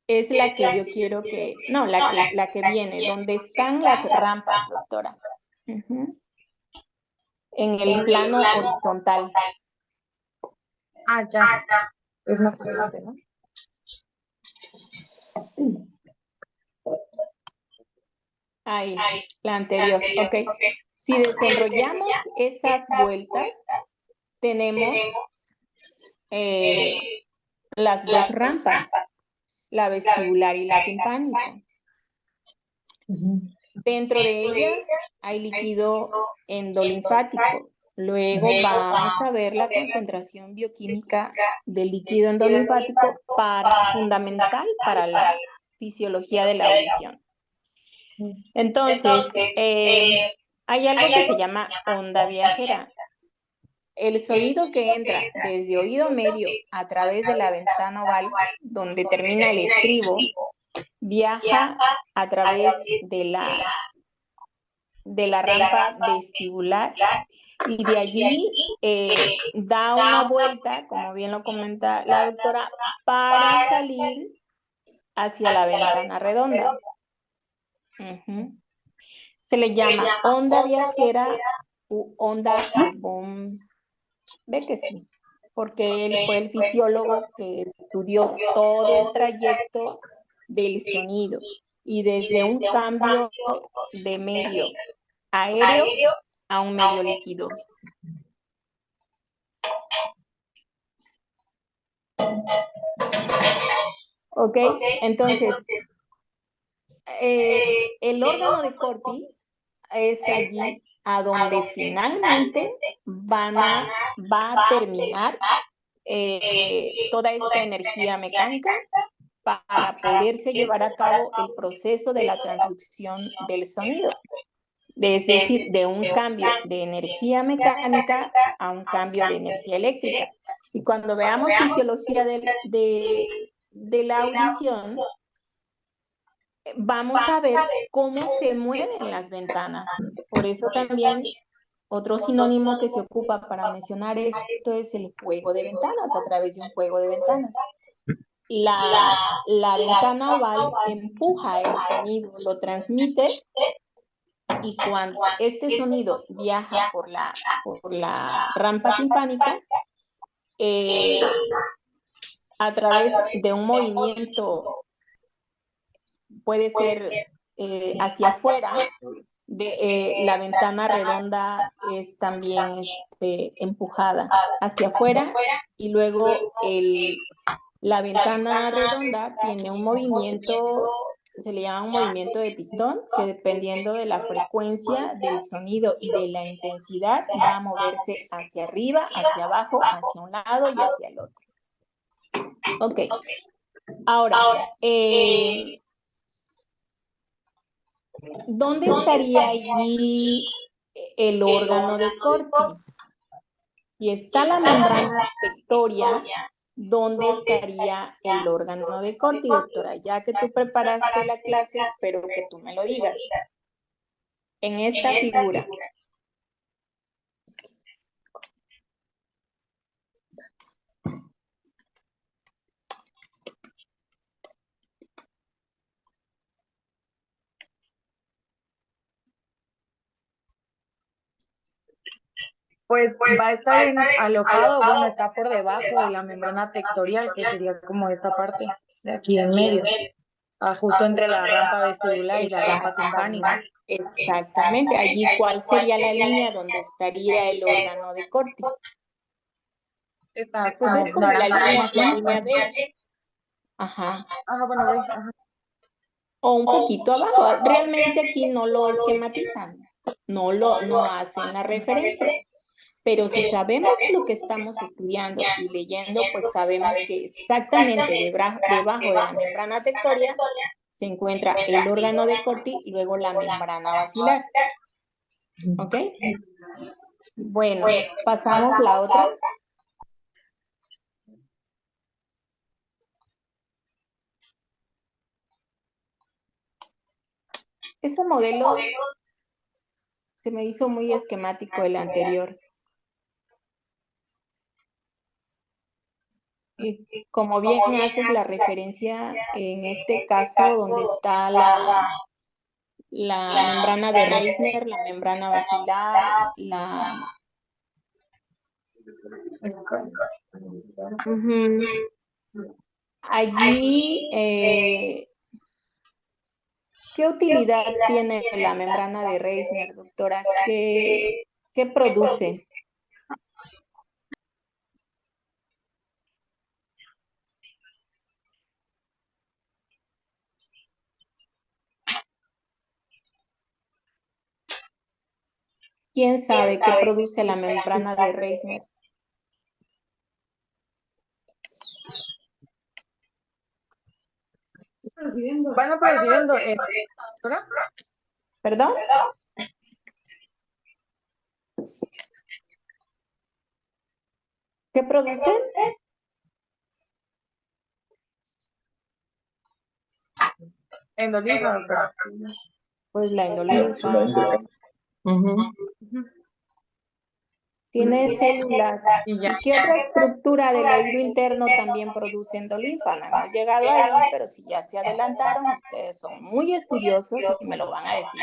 es la que yo quiero que, no, la que viene, donde están las rampas, doctora. En el plano horizontal. Ah, ya. Es más adelante, ¿no? Ahí, la anterior, ok. Si desenrollamos esas vueltas, tenemos las 2 rampas, la vestibular y la timpánica. Dentro de ellas hay líquido endolinfático. Luego vamos a ver la concentración bioquímica del líquido endolinfático fundamental para la fisiología de la audición. Entonces, hay algo que se llama onda viajera. El sonido que entra desde oído medio a través de la ventana oval, donde termina el estribo, viaja a través de la rampa vestibular y de allí da una vuelta, como bien lo comenta la doctora, para salir hacia la ventana redonda. Se le llama onda viajera u onda ve que sí, porque él fue el fisiólogo que estudió todo el trayecto del sonido y desde un cambio de medio aéreo a un medio líquido. Ok, entonces, el órgano de Corti es allí a donde finalmente va a terminar toda esta energía mecánica para poderse llevar a cabo el proceso de la transducción del sonido. Es decir, de un cambio de energía mecánica a un cambio de energía eléctrica. Y cuando veamos fisiología de la audición, vamos a ver cómo se mueven las ventanas. Por eso también otro sinónimo que se ocupa para mencionar esto es el juego de ventanas, a través de un juego de ventanas. La ventana oval empuja el sonido, lo transmite, y cuando este sonido viaja por la rampa timpánica, a través de un movimiento, puede ser hacia afuera, la ventana redonda es también empujada hacia afuera, y luego la ventana redonda tiene un movimiento, se le llama un movimiento de pistón, que dependiendo de la frecuencia del sonido y de la intensidad va a moverse hacia arriba, hacia abajo, hacia un lado y hacia el otro. Ok. Ahora, ¿dónde estaría allí el órgano de Corti? Si está la membrana tectoria, ¿dónde estaría el órgano de Corti, doctora? Ya que tú preparaste la clase, espero que tú me lo digas. En esta figura. Pues va a estar alojado, bueno, está por debajo de la membrana tectorial, que sería como esta parte de aquí en medio, justo entre la rampa vestibular y la rampa timpánica. Exactamente. Allí, ¿cuál sería la línea donde estaría el órgano de Corti? Está Pues es como la línea beige. Ajá. Bueno, beige, ajá. O un poquito abajo. Realmente aquí no lo esquematizan, no hacen la referencia. Pero si sabemos lo que estamos estudiando y leyendo, pues sabemos que exactamente debajo de la membrana tectoria se encuentra el órgano de Corti y luego la membrana basilar. ¿Ok? Bueno, pasamos la otra. Ese modelo se me hizo muy esquemático el anterior. Y como bien haces la referencia en este caso donde está la membrana de Reisner, la membrana basilar, Allí, ¿qué utilidad tiene la membrana de Reisner, doctora? ¿Qué produce? ¿Quién sabe qué produce la membrana de Reisner? Van a produciendo, ¿doctora? ¿Perdón? ¿Qué produce? Endolinfa, doctora. Pues la endolinfa. Tiene células. Y ya. ¿Qué otra estructura del oído interno también produce endolinfa? No hemos llegado ahí, pero si ya se adelantaron, ustedes son muy estudiosos y me lo van a decir.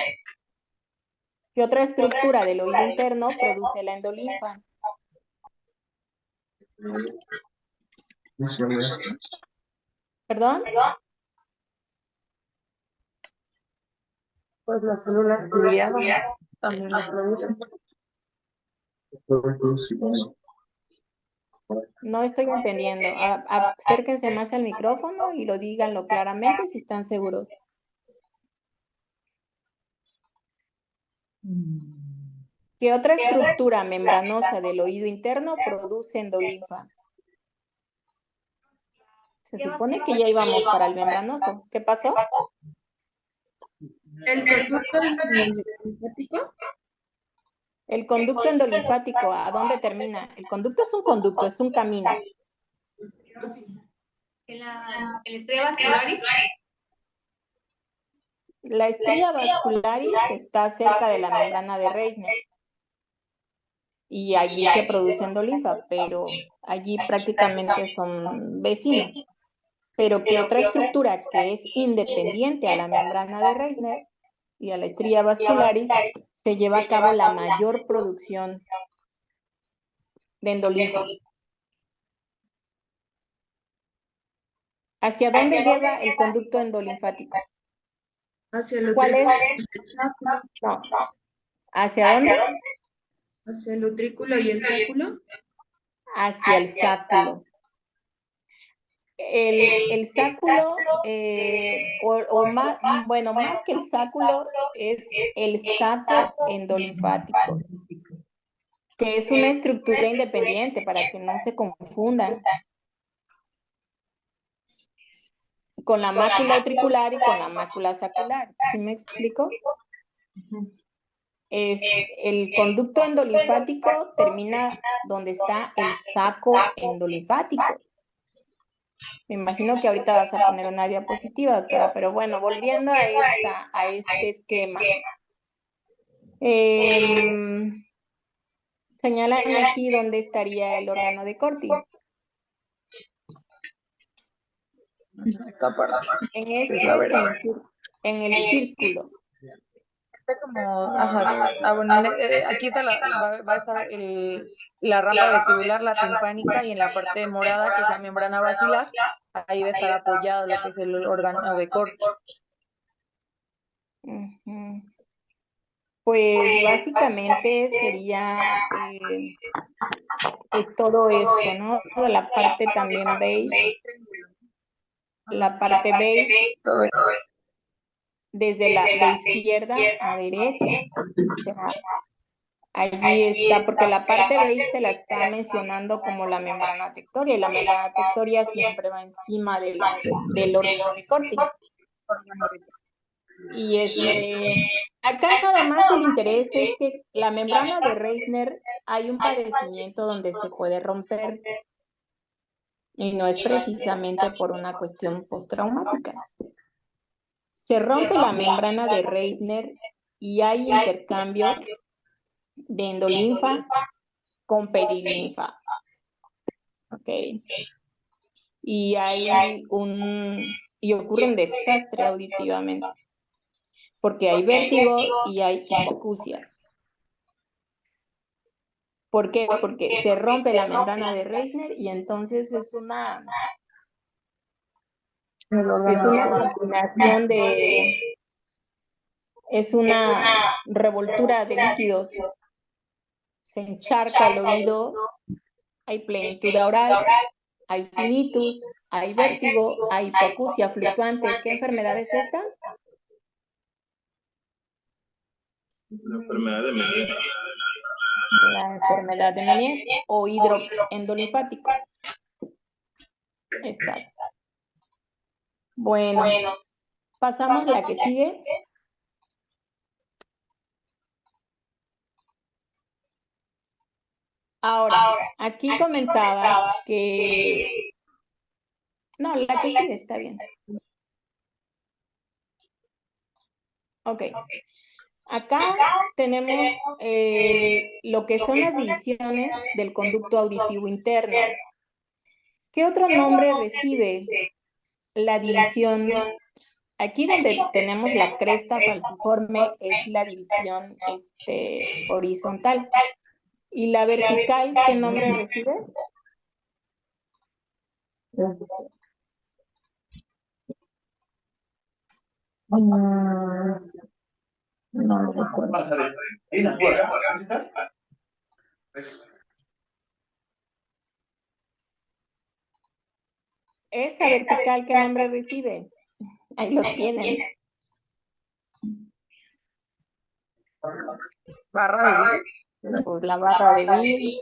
¿Qué otra estructura del oído interno produce la endolinfa? ¿Perdón? Pues las células ciliadas también las producen. No estoy entendiendo. Acérquense más al micrófono y lo díganlo claramente si están seguros. ¿Qué otra estructura membranosa del oído interno produce endolinfa? Se supone que ya íbamos para el membranoso. ¿Qué pasó? ¿El conducto linfático? El conducto endolinfático, ¿a dónde termina? El conducto es un conducto, es un camino. ¿El estrella vascularis? La estría vascularis está cerca de la membrana de Reisner y allí se produce endolinfa, pero allí prácticamente son vecinos. Pero que otra estructura que es independiente a la membrana de Reisner y a la estría vascularis se lleva a cabo la mayor producción de endolinfa. ¿Hacia dónde lleva el conducto endolinfático? Hacia el ¿Cuál es? utrículo. No. ¿Hacia dónde? Hacia el utrículo y el sáculo. Hacia el sáculo. El sáculo, más que el sáculo, es el saco endolinfático, que es una estructura independiente para que no se confundan con la mácula utricular y con la mácula sacular. ¿Sí me explico? El conducto endolinfático termina donde está el saco endolinfático. Me imagino que ahorita vas a poner una diapositiva, doctora, pero bueno, volviendo a este esquema. Señalan aquí dónde estaría el órgano de Corti. En el círculo. Está como, bueno, aquí está va a estar la rampa vestibular, la timpánica, y en la parte morada, que es la membrana basilar, ahí va a estar apoyado lo que es el órgano de Corti. Pues básicamente sería todo esto, ¿no? Toda la parte también beige. La parte beige desde de izquierda a derecha. O sea, allí está, porque la parte beige te la está mencionando como la membrana tectoria, y la membrana tectoria siempre va encima del órgano de Corti. Y acá nada más el interés es que la membrana de Reisner hay un padecimiento donde se puede romper y no es precisamente por una cuestión postraumática. Se rompe la membrana de Reisner y hay intercambio de endolinfa con perilinfa. ¿Ok? Y ocurre un desastre auditivamente, porque hay vértigo y hay hipoacusia. ¿Por qué? Porque se rompe la membrana de Reisner y entonces es una combinación es una revoltura de líquidos. Se encharca el oído, hay plenitud oral, hay tinnitus, hay vértigo, hay hipoacusia fluctuante. ¿Qué enfermedad es esta? La enfermedad de Menier. La enfermedad de Menier o hidrops endolinfático. Exacto. Bueno, pasamos a la que sigue. Ahora, aquí comentaba que... No, la que sigue está bien. Ok. Acá tenemos lo que son las divisiones del conducto auditivo interno. ¿Qué otro nombre recibe la división? Aquí donde tenemos la cresta falciforme es la división horizontal. ¿Y la vertical qué nombre recibe? No lo recuerdo. Esa vertical qué nombre recibe. Ahí lo tienen. Barra de Bill. Pues la barra de Bill.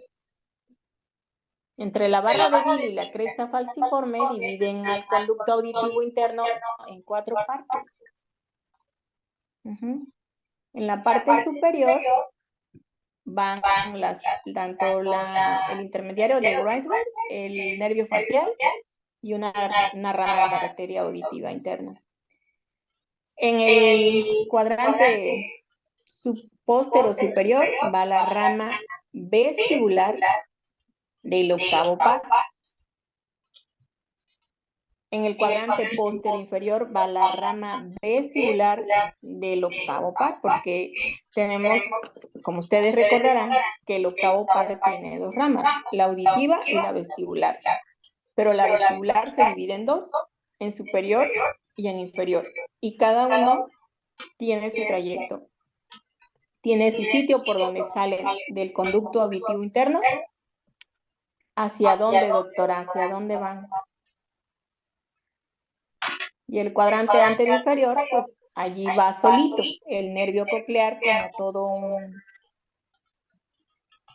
Entre la barra débil y la cresta falciforme dividen al conducto auditivo interno en 4 partes. En la parte superior van tanto el intermediario de Greensberg, el nervio facial y una rama de la arteria auditiva interna. En el cuadrante póstero superior va la rama vestibular del octavo par. En el cuadrante póstero inferior va la rama vestibular del octavo par, porque tenemos, como ustedes recordarán, que el octavo par tiene 2 ramas, la auditiva y la vestibular. Pero la vestibular se divide en 2, en superior y en inferior. Y cada uno tiene su trayecto. Tiene su sitio por donde sale del conducto auditivo interno. ¿Hacia dónde, doctora? ¿Hacia dónde van? Y el cuadrante anterior inferior, pues allí va solito, el nervio coclear como todo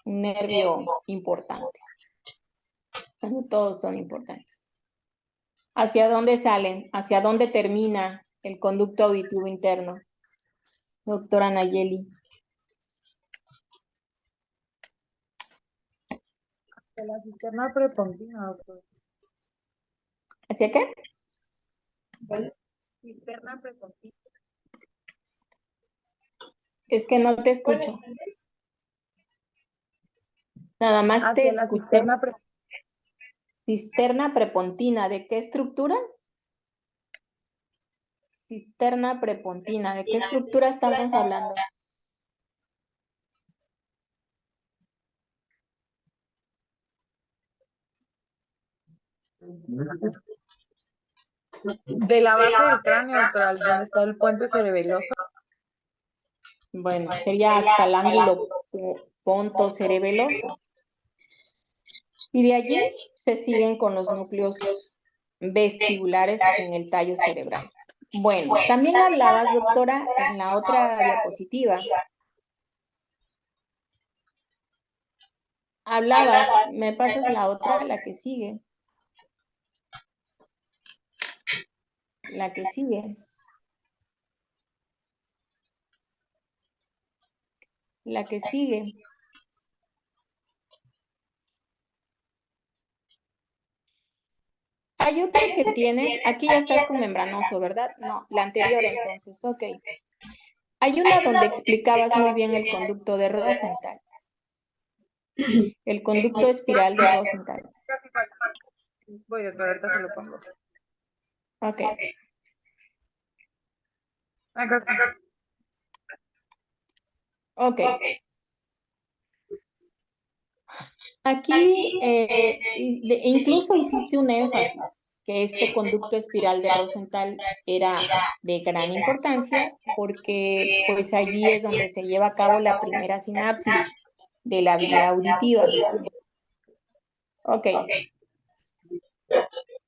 un nervio importante. Bueno, todos son importantes. ¿Hacia dónde salen? ¿Hacia dónde termina el conducto auditivo interno? Doctora Nayeli. De la cisterna prepontina, doctor. ¿Hacia qué? Cisterna prepontina. Es que no te escucho. Nada más te escuché. Cisterna prepontina, ¿de qué estructura? Cisterna prepontina, ¿de qué estructura estamos hablando? De la base del cráneo, doctora, donde está el puente cerebeloso. Bueno, sería hasta el ángulo pontocerebeloso. Y de allí se siguen con los núcleos vestibulares en el tallo cerebral. Bueno, también hablabas, doctora, en la otra diapositiva. Hablabas, ¿me pasas la otra, la que sigue? La que sigue. La que sigue. Hay otra que tienes, aquí ya estás con membranoso, ¿verdad? No, la anterior entonces, ok. Hay una donde explicabas muy bien el conducto de Rosenthal. El conducto espiral de Rosenthal. Voy, doctora, ahorita se lo pongo. Ok. Acá. Ok. Aquí incluso hiciste un énfasis que este conducto espiral de Rosenthal era de gran importancia porque pues allí es donde se lleva a cabo la primera sinapsis de la vía auditiva. Ok.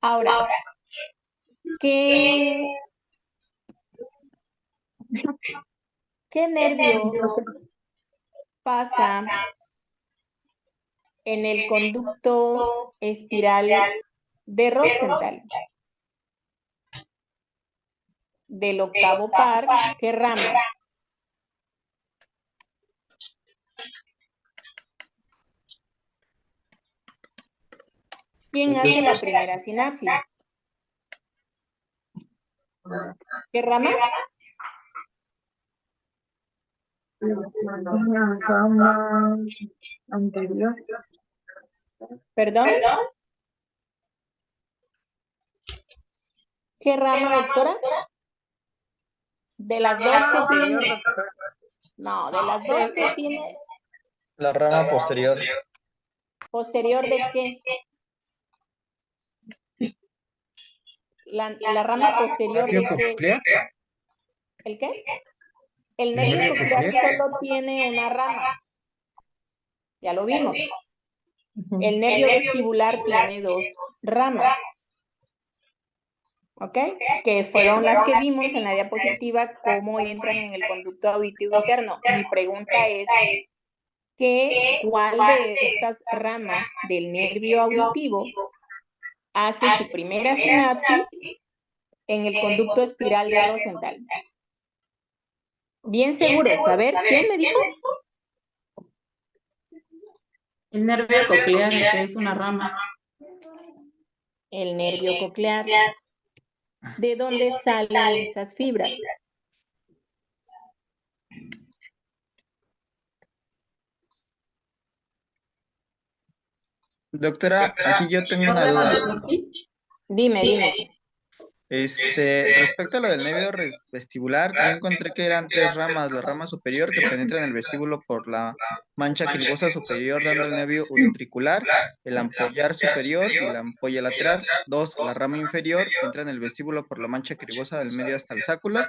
Ahora, ¿qué nervio pasa en el conducto espiral de Rosenthal? Del octavo par, ¿qué rama? ¿Quién hace la primera sinapsis? ¿Qué rama? La rama anterior. ¿Perdón? ¿Qué rama, doctora? De las dos que tiene. No, de las dos que tiene. La rama posterior. ¿Posterior de qué? La rama posterior de qué. ¿El qué? El nervio coclear solo tiene una rama. Ya lo vimos. El nervio vestibular tiene 2 ramas. ¿Ok? Que fueron las que vimos en la diapositiva, cómo entran en el conducto auditivo interno. Mi pregunta es, cuál de estas ramas del nervio auditivo hace su primera sinapsis en el conducto espiral de Rosenthal. Bien seguros. A ver, ¿quién me dijo? El nervio coclear, que es una rama. El nervio coclear. ¿De dónde salen esas fibras? Doctora, aquí yo tengo una duda. Dime. Respecto a lo del nervio vestibular, yo encontré que eran 3 ramas. La rama superior que penetra en el vestíbulo por la mancha cribosa superior dando el nervio utricular, el ampollar superior y la ampolla lateral. 2, la rama inferior que entra en el vestíbulo por la mancha cribosa del medio hasta el sáculo.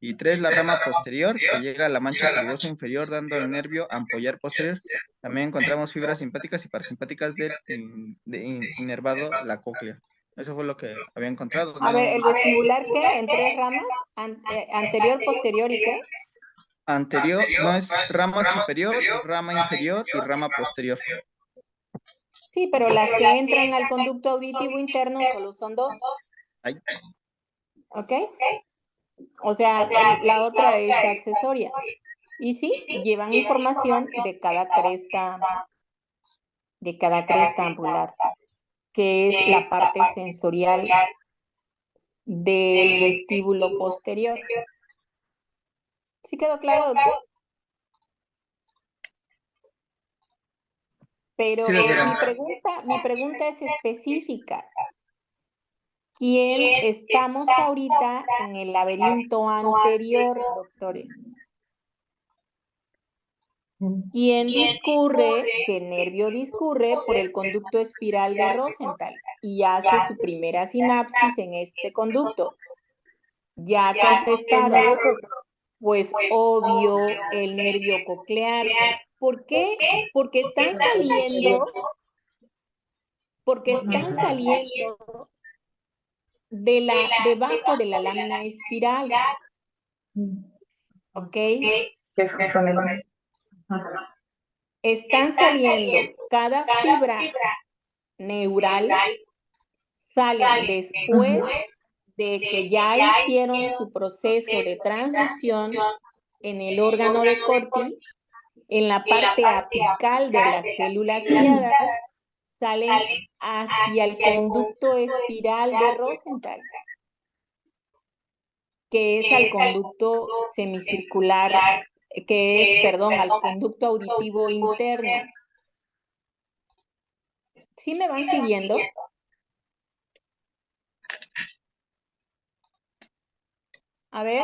Y 3, la rama posterior que llega a la mancha cribosa inferior dando el nervio ampollar posterior. También encontramos fibras simpáticas y parasimpáticas del inervado la cóclea. Eso fue lo que había encontrado. A ver, ¿el vestibular qué? ¿En 3 ramas? ¿Anterior, posterior y qué? Anterior, no, es rama superior, rama inferior y rama posterior. Sí, pero las que entran al conducto auditivo interno solo son 2. Ay. ¿Ok? O sea, la otra es accesoria. Y sí, llevan información de cada cresta ampular, que es la parte sensorial del vestíbulo posterior. ¿Sí quedó claro, doctor? Pero Sí, mi pregunta es específica. ¿Quién estamos ahorita en el laberinto anterior, doctores? ¿Quién discurre, qué nervio discurre por el conducto espiral de Rosenthal y hace su primera sinapsis en este conducto? Ya contestaron. Pues obvio, el nervio coclear. ¿Por qué? Porque están saliendo debajo de la lámina espiral. ¿Ok? Están saliendo, cada fibra neural sale después de que ya hicieron su proceso de transducción en el órgano de Corti, en la parte apical de las células guiadas, salen hacia el conducto espiral de Rosenthal, que es al conducto semicircular, al conducto auditivo interno. ¿Sí me van siguiendo? A ver.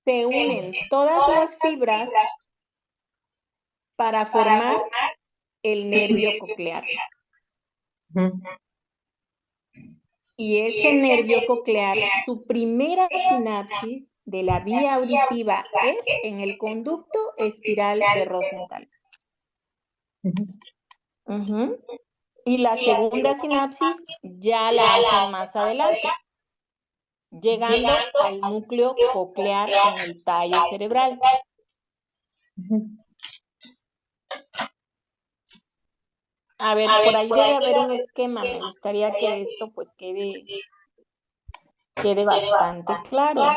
Se unen todas las fibras para formar el nervio coclear. Y ese nervio coclear, su primera sinapsis de la vía auditiva es en el conducto espiral de Rosenthal. Y la segunda sinapsis ya la hacen más adelante, llegando al núcleo coclear en el tallo cerebral. A ver, por ahí debe haber un esquema. Me gustaría que esto pues quede bastante claro.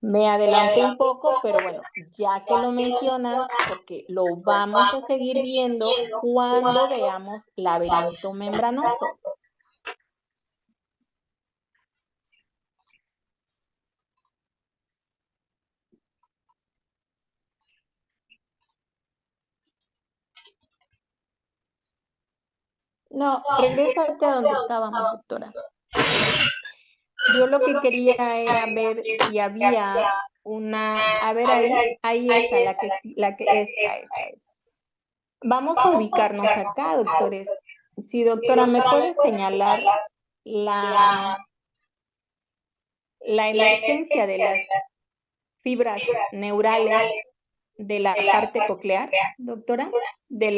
Me adelanté un poco, pero bueno, ya que lo mencionas, porque lo vamos a seguir viendo cuando veamos laberinto membranoso. No, regrésate a donde estábamos, doctora. Yo lo que quería era ver si había una... A ver, ahí está, esa. Vamos a ubicarnos acá, doctores. Sí, doctora, ¿me puede señalar la emergencia de las fibras neurales de la parte coclear, doctora? De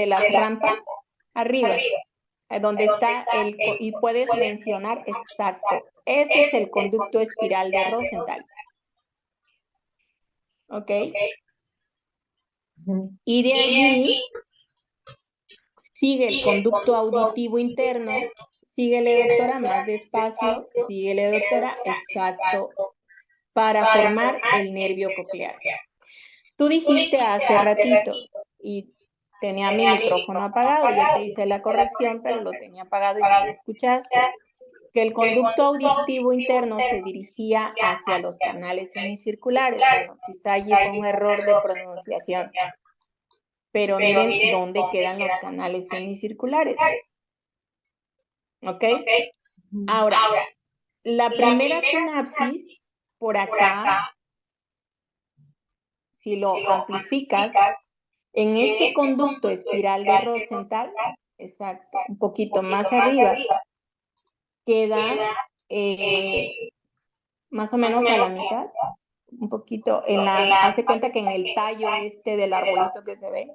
las rampas, arriba, donde está y puedes mencionar exacto. Ese es el conducto espiral de Rosenthal. ¿ok? Y de allí sigue el conducto auditivo interno. Síguele, doctora, más despacio. Síguele, doctora, exacto, para formar el nervio coclear. Tú dijiste hace ratito, y tenía mi micrófono apagado, yo te hice la corrección, pero lo tenía apagado y no me escuchaste, que el conducto auditivo interno se dirigía hacia los canales semicirculares. Bueno, quizá allí fue un error de pronunciación, pero miren dónde quedan los canales semicirculares. ¿Ok? Ahora, la primera sinapsis, por acá, si lo amplificas, en este conducto espiral de Rosenthal, exacto, un poquito más arriba, queda más o menos a la mitad, un poquito, hace cuenta que en el tallo este del arbolito que se ve,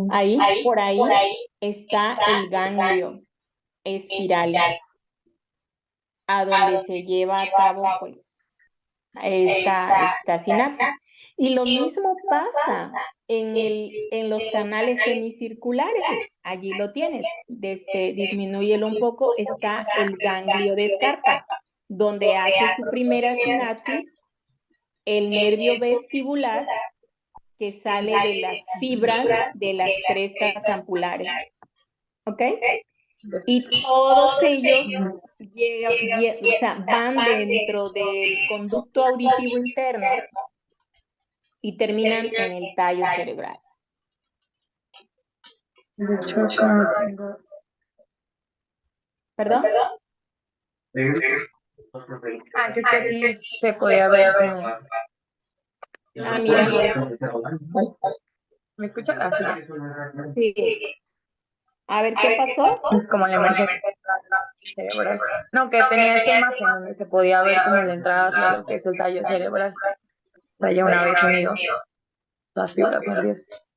ahí, por ahí, está el ganglio espiral, a donde se lleva a cabo, pues, esta sinapsis. Y lo mismo pasa en los canales semicirculares. Allí lo tienes. Disminúyelo un poco. Está el ganglio de Scarpa, donde hace su primera sinapsis el nervio vestibular que sale de las fibras de las crestas ampulares. ¿Ok? Y todos ellos van dentro del conducto auditivo interno y terminan en el tallo cerebral. De hecho, acá tengo... ¿Perdón? Yo que aquí se podía ver como... Mira. ¿Me escucha? Así. Sí. A ver, ¿qué pasó? Como la emergencia cerebral. No, que tenía esta imagen donde se podía ver como la entrada hacia lo que es el tallo cerebral. O sea, ya una vez unido las fibras nerviosas.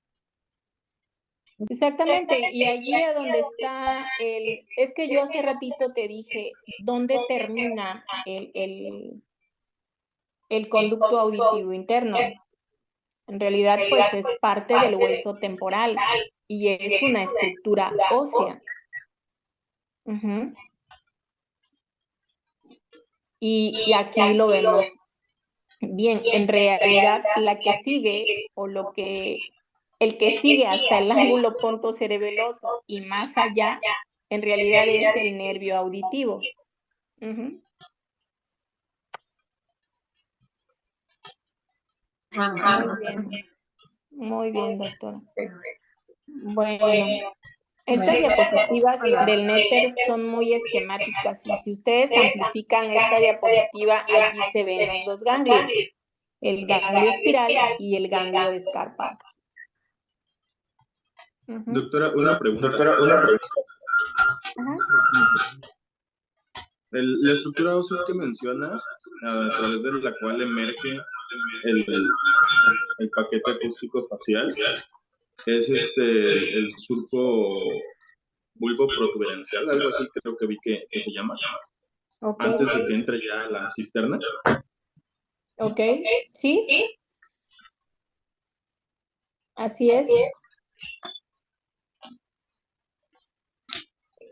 Exactamente, y allí es donde está es que yo hace ratito te dije, ¿dónde termina el conducto auditivo interno? En realidad, pues es parte del hueso temporal y es una estructura ósea. Y aquí lo vemos bien. En realidad, la que sigue, o el que sigue hasta el ángulo pontocerebeloso y más allá, en realidad es el nervio auditivo. Muy bien, doctora. Bueno, estas diapositivas del Néter son muy esquemáticas y si ustedes amplifican esta diapositiva, allí se ven los dos ganglios, el ganglio espiral y el ganglio de Scarpa. Doctora, una pregunta. La estructura ósea que menciona, a través de la cual emerge el paquete acústico facial, es el surco bulboprotuberencial, algo así creo que vi que se llama, antes de que entre ya la cisterna. Ok, ¿sí? Así es.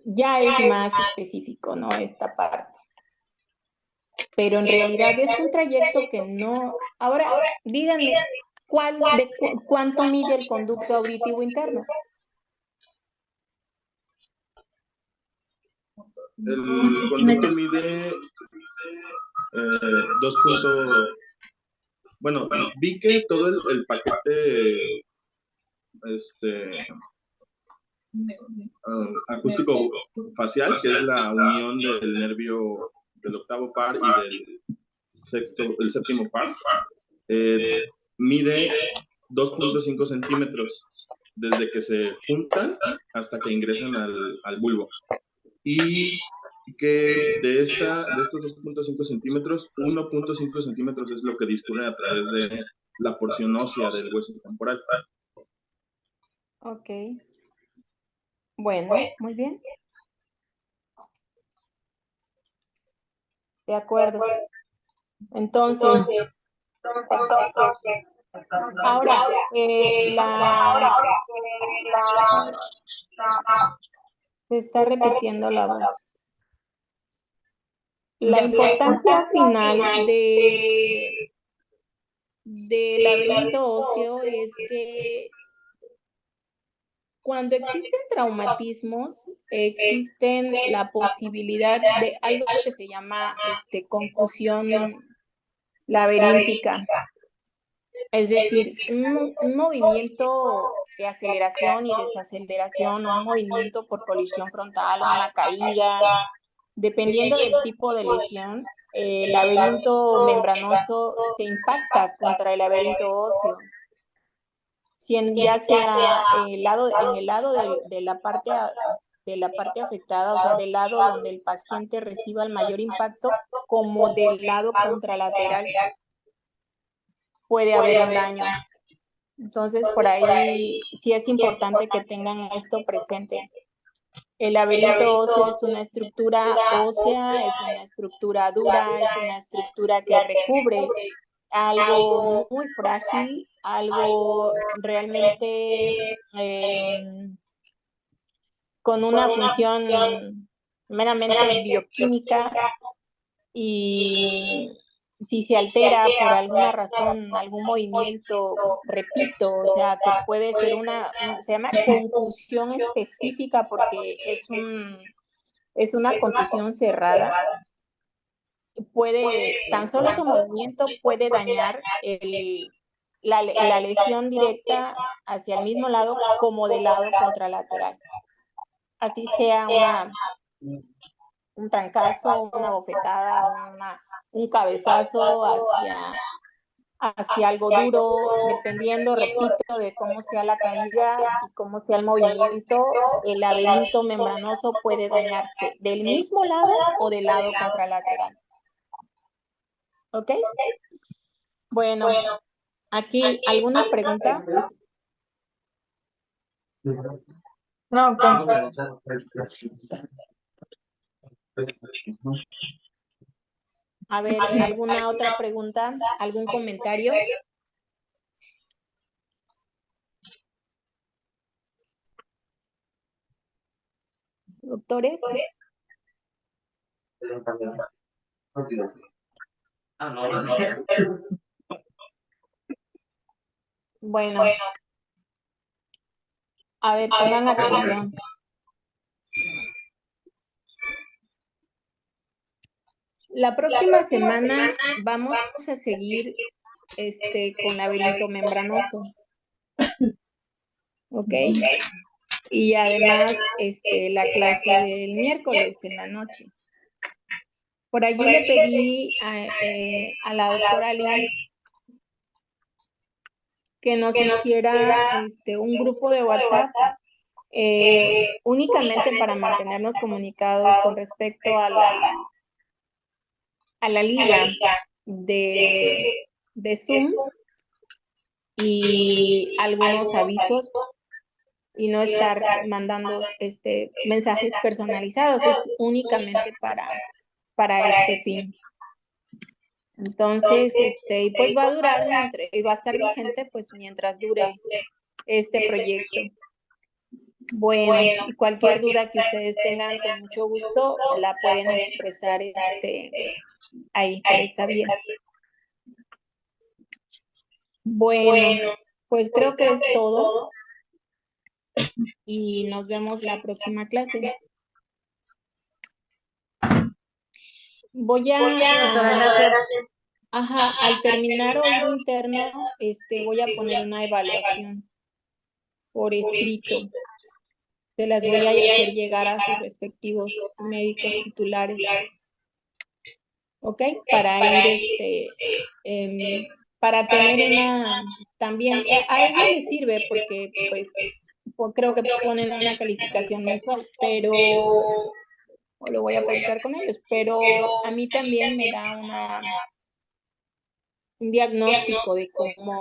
Ya es más específico, ¿no? Esta parte. Pero en realidad es un trayecto que no... Ahora, díganme, ¿cuánto mide el conducto auditivo interno? El conducto mide 2. Bueno, vi que todo el paquete acústico facial, que es la unión del nervio del octavo par y del séptimo par, mide 2.5 centímetros desde que se juntan hasta que ingresan al bulbo. Y que de estos 2.5 centímetros, 1.5 centímetros es lo que discurre a través de la porción ósea del hueso temporal. Ok. Bueno, muy bien. De acuerdo. Entonces, ahora, se está repitiendo la voz. La importancia final del laberinto óseo es que cuando existen traumatismos, existen la posibilidad de algo que se llama confusión laberíntica. Es decir, un movimiento de aceleración y desaceleración, un movimiento por colisión frontal, una caída, dependiendo del tipo de lesión, el laberinto membranoso se impacta contra el laberinto óseo. Ya sea en el lado de la parte afectada, o sea, del lado donde el paciente reciba el mayor impacto, como del lado contralateral, puede haber un daño. Entonces, por ahí sí es importante que tengan esto presente. El laberinto óseo es una estructura ósea, es una estructura dura, es una estructura que recubre algo muy frágil, algo realmente con una función meramente bioquímica, y si se altera por alguna razón, algún movimiento, repito, o sea, que puede ser se llama contusión específica porque es una contusión cerrada, tan solo ese movimiento puede dañar la lesión directa hacia el mismo lado como del lado contralateral. Así sea un trancazo, una bofetada, un cabezazo hacia algo duro, dependiendo, repito, de cómo sea la caída y cómo sea el movimiento, el laberinto membranoso puede dañarse del mismo lado o del lado contralateral. ¿Ok? Bueno, aquí, ¿alguna pregunta? No, A ver, ¿alguna otra pregunta? ¿Algún comentario? ¿Doctores? Bueno, a ver, pongan atención. La próxima semana vamos a seguir con laberinto membranoso. ¿Ok? Y además la clase del miércoles en la noche. Por allí le pedí a la doctora Liz que nos hiciera un grupo de WhatsApp únicamente para mantenernos comunicados con respecto a la liga de Zoom y algunos avisos, y no estar mandando mensajes personalizados, es únicamente para este fin. Entonces, pues va a durar y va a estar vigente pues mientras dure este proyecto. Bueno, y cualquier duda que ustedes tengan, con mucho gusto la pueden expresar ahí, por esa vía. Bueno, pues creo que es todo y nos vemos la próxima clase. Voy al terminar oído interno, voy a poner una evaluación por escrito. Se las voy a hacer llegar a sus respectivos médicos titulares. ¿Ok? Para ir, para tener también, a ellos les sirve porque, pues, creo que ponen una calificación mensual, pero lo voy a platicar con ellos, pero a mí también me da un diagnóstico de cómo